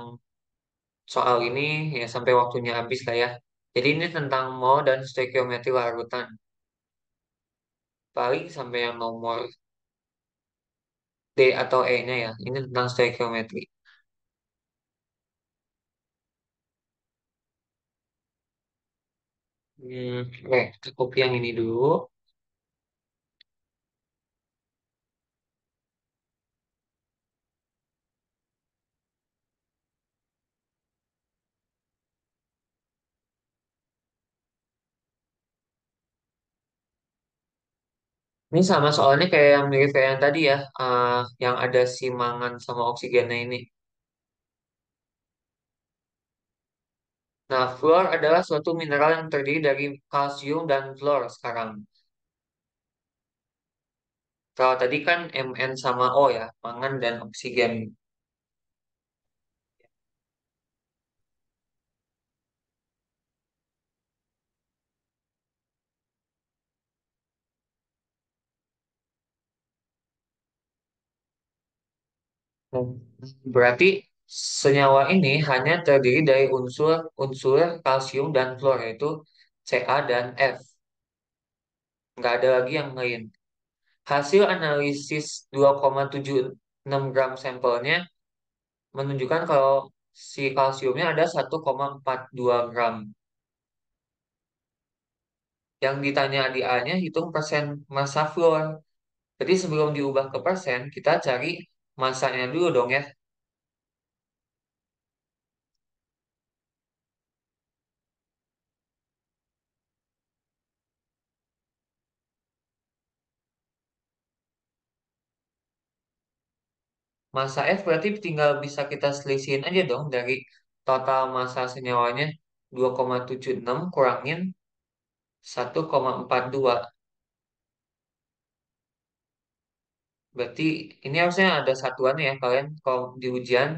soal ini ya sampai waktunya habis lah ya. Jadi ini tentang mol dan stoikiometri larutan. Paling sampai yang nomor D atau E-nya ya. Ini tentang stoikiometri. Oke, kita copy yang ini dulu. Ini sama soalnya kayak yang mirip kayak yang tadi ya, yang ada simangan sama oksigennya ini. Nah, fluor adalah suatu mineral yang terdiri dari kalsium dan fluor sekarang. Kalau tadi kan Mn sama O ya, mangan dan oksigen. Hmm. Berarti senyawa ini hanya terdiri dari unsur kalsium dan fluor, yaitu Ca dan F. Nggak ada lagi yang lain. hasil analisis 2,76 gram sampelnya menunjukkan kalau si kalsiumnya ada 1,42 gram. Yang ditanya di A-nya hitung persen massa fluor. Jadi sebelum diubah ke persen, kita cari masanya dulu dong ya. Massa F berarti tinggal bisa kita selisihin aja dong dari total massa senyawanya 2,76 kurangin 1,42. Berarti ini harusnya ada satuan ya kalian kalau di ujian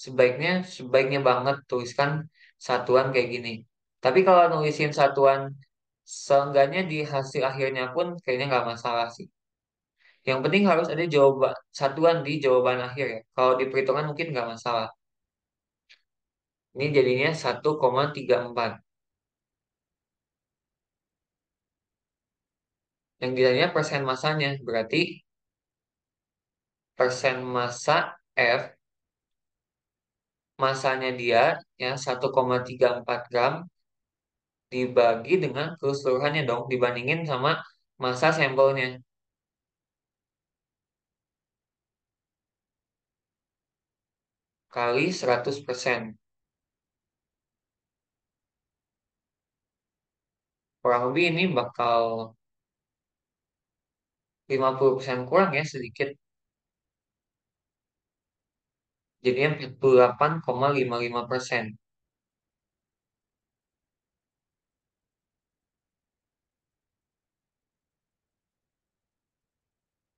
sebaiknya banget tuliskan satuan kayak gini. Tapi kalau nulisin satuan seenggaknya di hasil akhirnya pun kayaknya nggak masalah sih. Yang penting harus ada jawaban satuan di jawaban akhir ya. Kalau di perhitungan mungkin nggak masalah. Ini jadinya 1,34. Yang ditanya persen masanya berarti persen massa F masanya dia ya 1,34 gram dibagi dengan keseluruhannya dong dibandingin sama massa sampelnya kali 100%. Kurang lebih ini bakal 50% kurang ya sedikit. Jadinya 48,55%.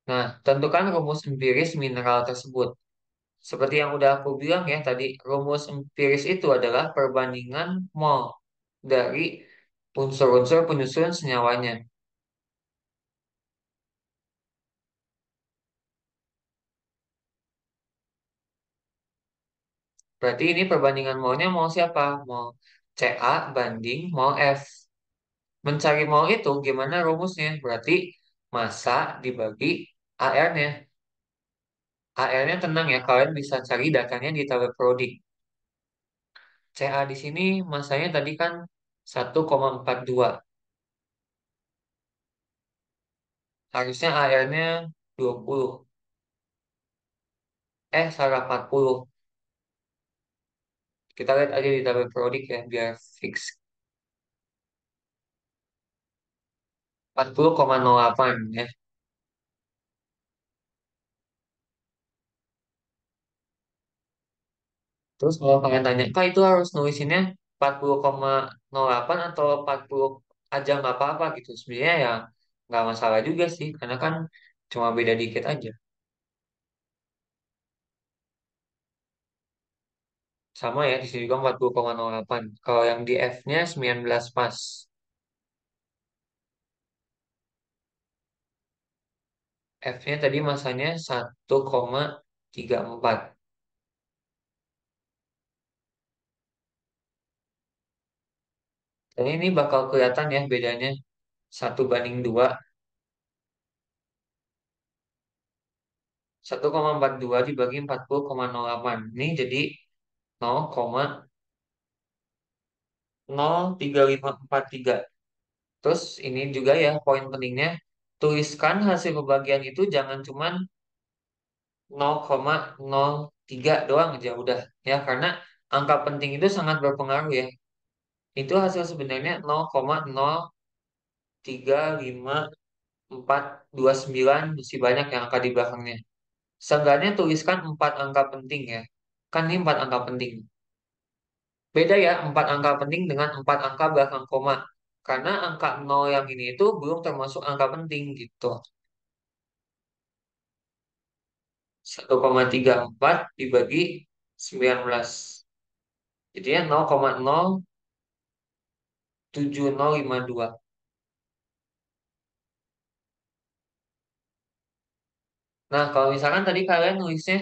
Nah, tentukan rumus empiris mineral tersebut. Seperti yang udah aku bilang ya tadi, rumus empiris itu adalah perbandingan mol dari unsur-unsur penyusun senyawanya. Berarti ini perbandingan molnya mol siapa? Mol Ca banding mol F. Mencari mol itu gimana rumusnya? Berarti massa dibagi AR-nya. AR-nya tenang ya, kalian bisa cari datanya di tabel Prodi. Ca di sini massanya tadi kan 1,42. Harusnya AR-nya 20. Salah 40. Kita lihat aja di tabel Prodi ya, biar fix. 40,08 ya. Terus kalau kalian tanya, Kak itu harus nulisinnya 40,08 atau 40 aja nggak apa-apa gitu. Sebenarnya ya nggak masalah juga sih, karena kan cuma beda dikit aja. Sama ya, di sini juga 40,08. Kalau yang di F-nya 19 pas. F-nya tadi masanya 1,34. Dan ini bakal kelihatan ya bedanya 1 banding 2. 1,42 dibagi 40,08. Ini jadi 0,03543. Terus ini juga ya poin pentingnya, tuliskan hasil pembagian itu jangan cuman 0,03 doang aja udah ya karena angka penting itu sangat berpengaruh ya. Itu hasil sebenarnya 0,0354429 masih banyak yang angka di belakangnya. Seenggaknya tuliskan 4 angka penting ya. Kan ini 4 angka penting. Beda ya 4 angka penting dengan 4 angka belakang koma. Karena angka 0 yang ini itu belum termasuk angka penting gitu. 1,34 dibagi 19. Jadinya 0,07052. Nah, kalau misalkan tadi kalian nulisnya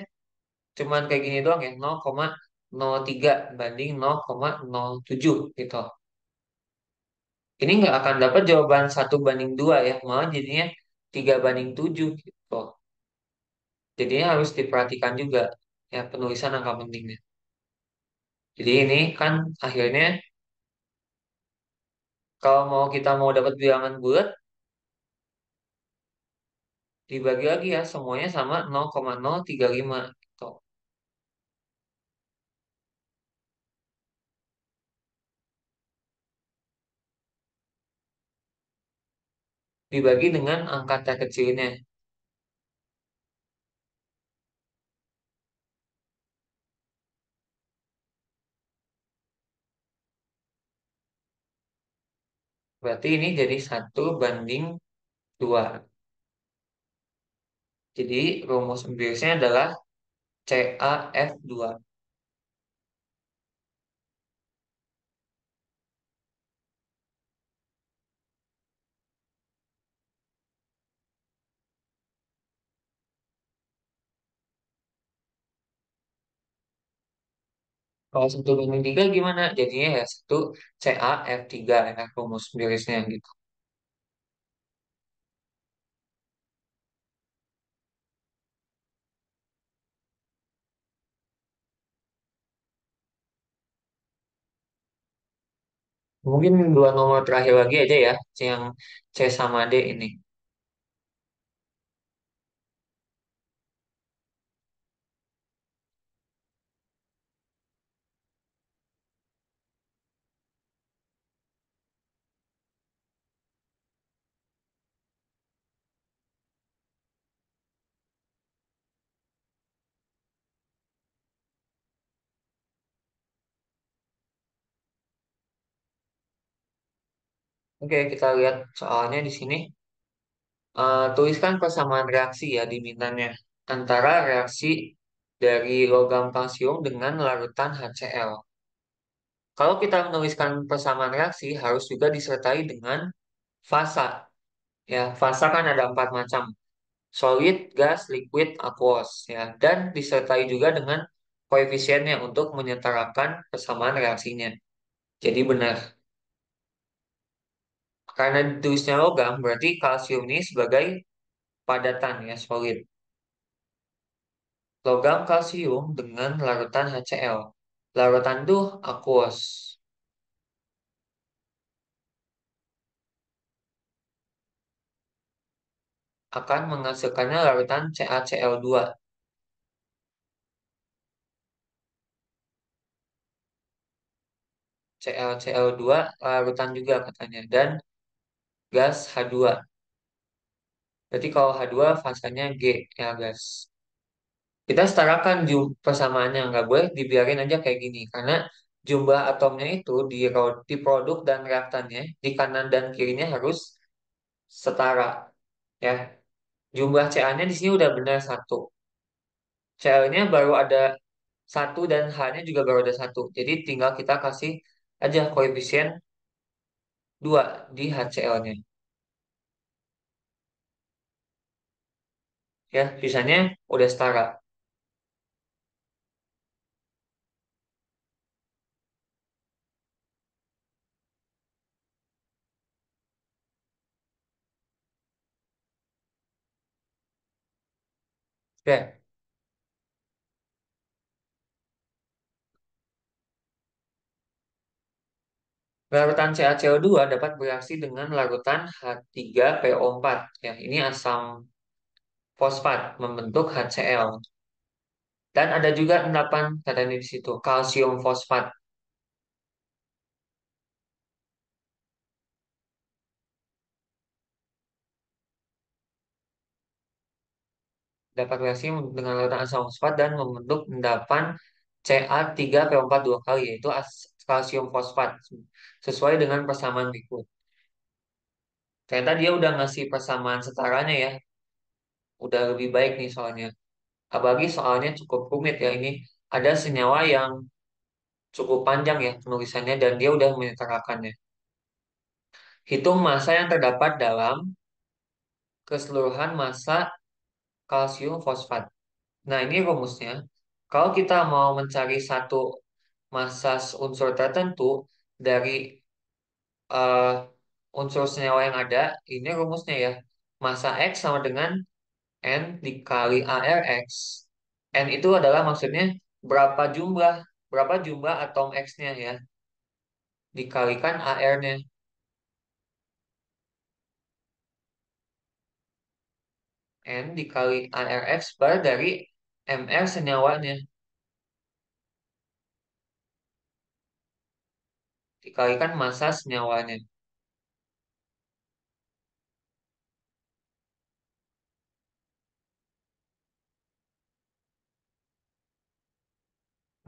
cuman kayak gini doang ya, 0,03 banding 0,07 gitu. Ini nggak akan dapat jawaban 1 banding 2 ya, malah jadinya 3:7 gitu. Jadinya harus diperhatikan juga ya penulisan angka pentingnya. Jadi ini kan akhirnya kalau kita mau dapat bilangan bulat dibagi lagi ya semuanya sama 0,035 gitu. Dibagi dengan angka terkecilnya. Berarti ini jadi 1:2. Jadi rumus empirisnya adalah CAF2. Kalau 1:3 gimana? Jadinya ya 1 CAF3 ya rumus empirisnya gitu. Mungkin dua nomor terakhir lagi aja ya, yang C sama D ini. Oke, kita lihat soalnya di sini. Tuliskan persamaan reaksi ya dimintannya antara reaksi dari logam kalsium dengan larutan HCl. Kalau kita menuliskan persamaan reaksi harus juga disertai dengan fasa. Ya, fasa kan ada 4 macam. Solid, gas, liquid, aqueous ya, dan disertai juga dengan koefisiennya untuk menyetarakan persamaan reaksinya. Jadi benar. Karena ditulisnya logam, berarti kalsium ini sebagai padatan ya, solid. Logam kalsium dengan larutan HCl. Larutan itu aqueous. Akan menghasilkannya larutan CaCl2. CaCl2 larutan juga katanya. Dan gas H2. Berarti kalau H2 fasanya G ya gas. Kita setarakan persamaannya. Nggak boleh dibiarin aja kayak gini. Karena jumlah atomnya itu di produk dan reaktannya di kanan dan kirinya harus setara. Ya, jumlah Ca-nya di sini udah benar satu. Cl-nya baru ada satu dan H-nya juga baru ada satu. Jadi tinggal kita kasih aja koefisien 2 di HCl-nya. Ya, sisanya udah setara. Oke, larutan CaCO2 dapat bereaksi dengan larutan H3PO4. Ya, ini asam fosfat membentuk HCl. Dan ada juga endapan katanya di situ, kalsium fosfat dapat bereaksi dengan larutan asam fosfat dan membentuk endapan Ca3PO4 dua kali, yaitu kalsium fosfat sesuai dengan persamaan berikut. Ternyata dia udah ngasih persamaan setaranya ya, udah lebih baik nih soalnya. Apalagi soalnya cukup rumit ya ini. Ada senyawa yang cukup panjang ya penulisannya dan dia udah menyetarakannya. Hitung massa yang terdapat dalam keseluruhan massa kalsium fosfat. Nah ini rumusnya. Kalau kita mau mencari satu massa unsur tertentu dari eh, unsur senyawa yang ada, ini rumusnya ya. Massa X sama dengan N dikali ARX. N itu adalah maksudnya berapa jumlah, berapa jumlah atom X-nya ya, dikalikan AR-nya. N dikali ARX bar dari MR senyawanya, dikalikan massa senyawanya.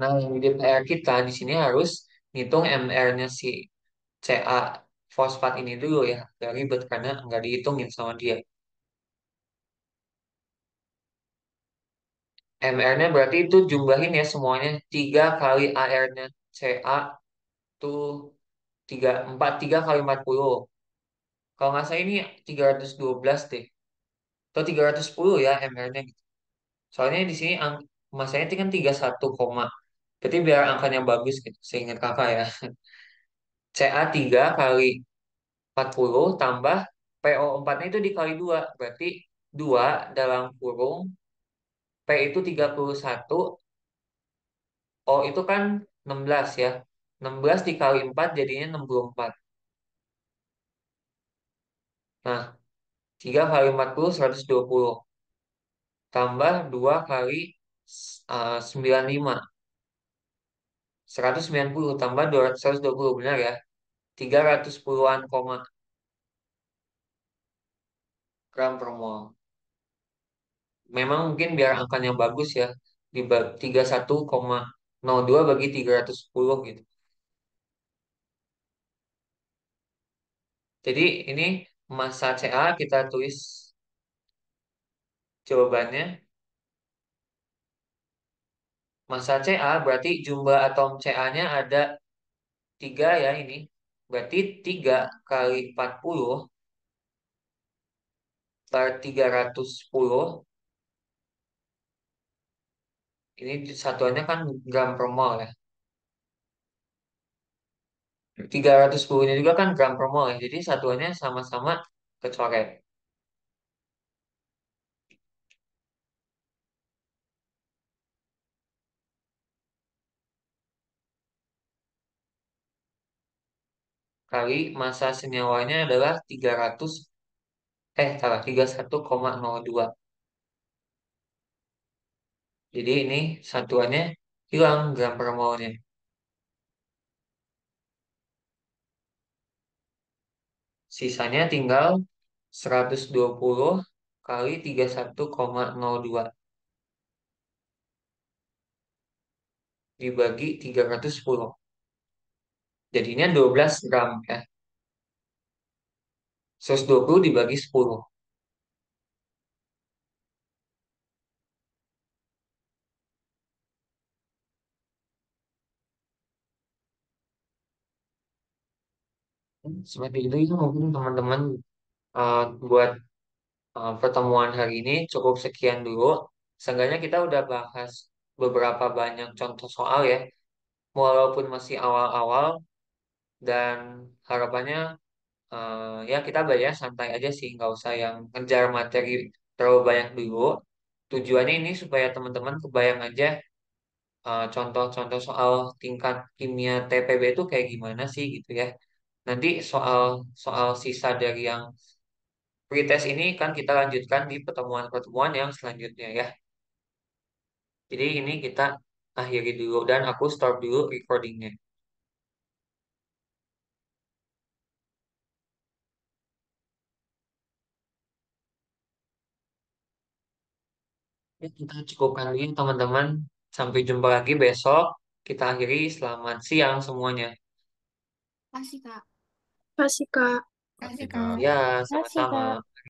Nah, yang di PR kita di sini harus ngitung MR-nya si Ca fosfat ini dulu ya. Gak ribet karena nggak dihitungin sama dia. MR-nya berarti itu jumlahin ya semuanya. 3 kali AR-nya Ca tuh 3 kali 40. Kalau nggak salah ini 312 deh. Atau 310 ya MR-nya. Soalnya di sini masanya itu kan 31 koma. Berarti biar angkanya bagus gitu. Seingat kakak ya. Ca 3 kali 40 tambah PO4-nya itu dikali 2. Berarti 2 dalam kurung P itu 31, O itu kan 16 ya. 16 dikali 4 jadinya 64. Nah, 3 kali 40 120. Tambah 2 kali 95. 190 tambah 200, 120 benar ya. 310-an koma gram per mol. Memang mungkin biar angkanya bagus ya. 31,02 bagi 310 gitu. Jadi ini massa Ca kita tulis jawabannya. Massa Ca berarti jumlah atom Ca-nya ada 3 ya ini. Berarti 3 kali 40 per 310. Ini satuannya kan gram per mol ya. 310-nya juga kan gram per mol ya. Jadi satuannya sama-sama kecoret. Kali massa senyawanya adalah 300, salah, 31,02. Jadi ini satuannya hilang gram per molnya. Sisanya tinggal 120 kali 31,02 dibagi 310. Jadinya 12 gram ya. 120 dibagi 10. Seperti itu ya mungkin teman-teman, buat pertemuan hari ini cukup sekian dulu. Seenggaknya kita udah bahas beberapa banyak contoh soal ya. Walaupun masih awal-awal dan harapannya ya kita belajar santai aja sih, nggak usah yang ngejar materi terlalu banyak dulu. Tujuannya ini supaya teman-teman kebayang aja contoh-contoh soal tingkat kimia TPB itu kayak gimana sih gitu ya. Nanti soal soal sisa dari yang pretest ini kan kita lanjutkan di pertemuan-pertemuan yang selanjutnya ya. Jadi ini kita akhiri dulu dan aku stop dulu recordingnya. Ya, kita cukupkan dulu teman-teman. Sampai jumpa lagi besok. Kita akhiri. Selamat siang semuanya. Kasih Kak. Kasih, Kak. Kasih Kasih, Kak. Kak. Ya, Kasih, sama-sama. Kak.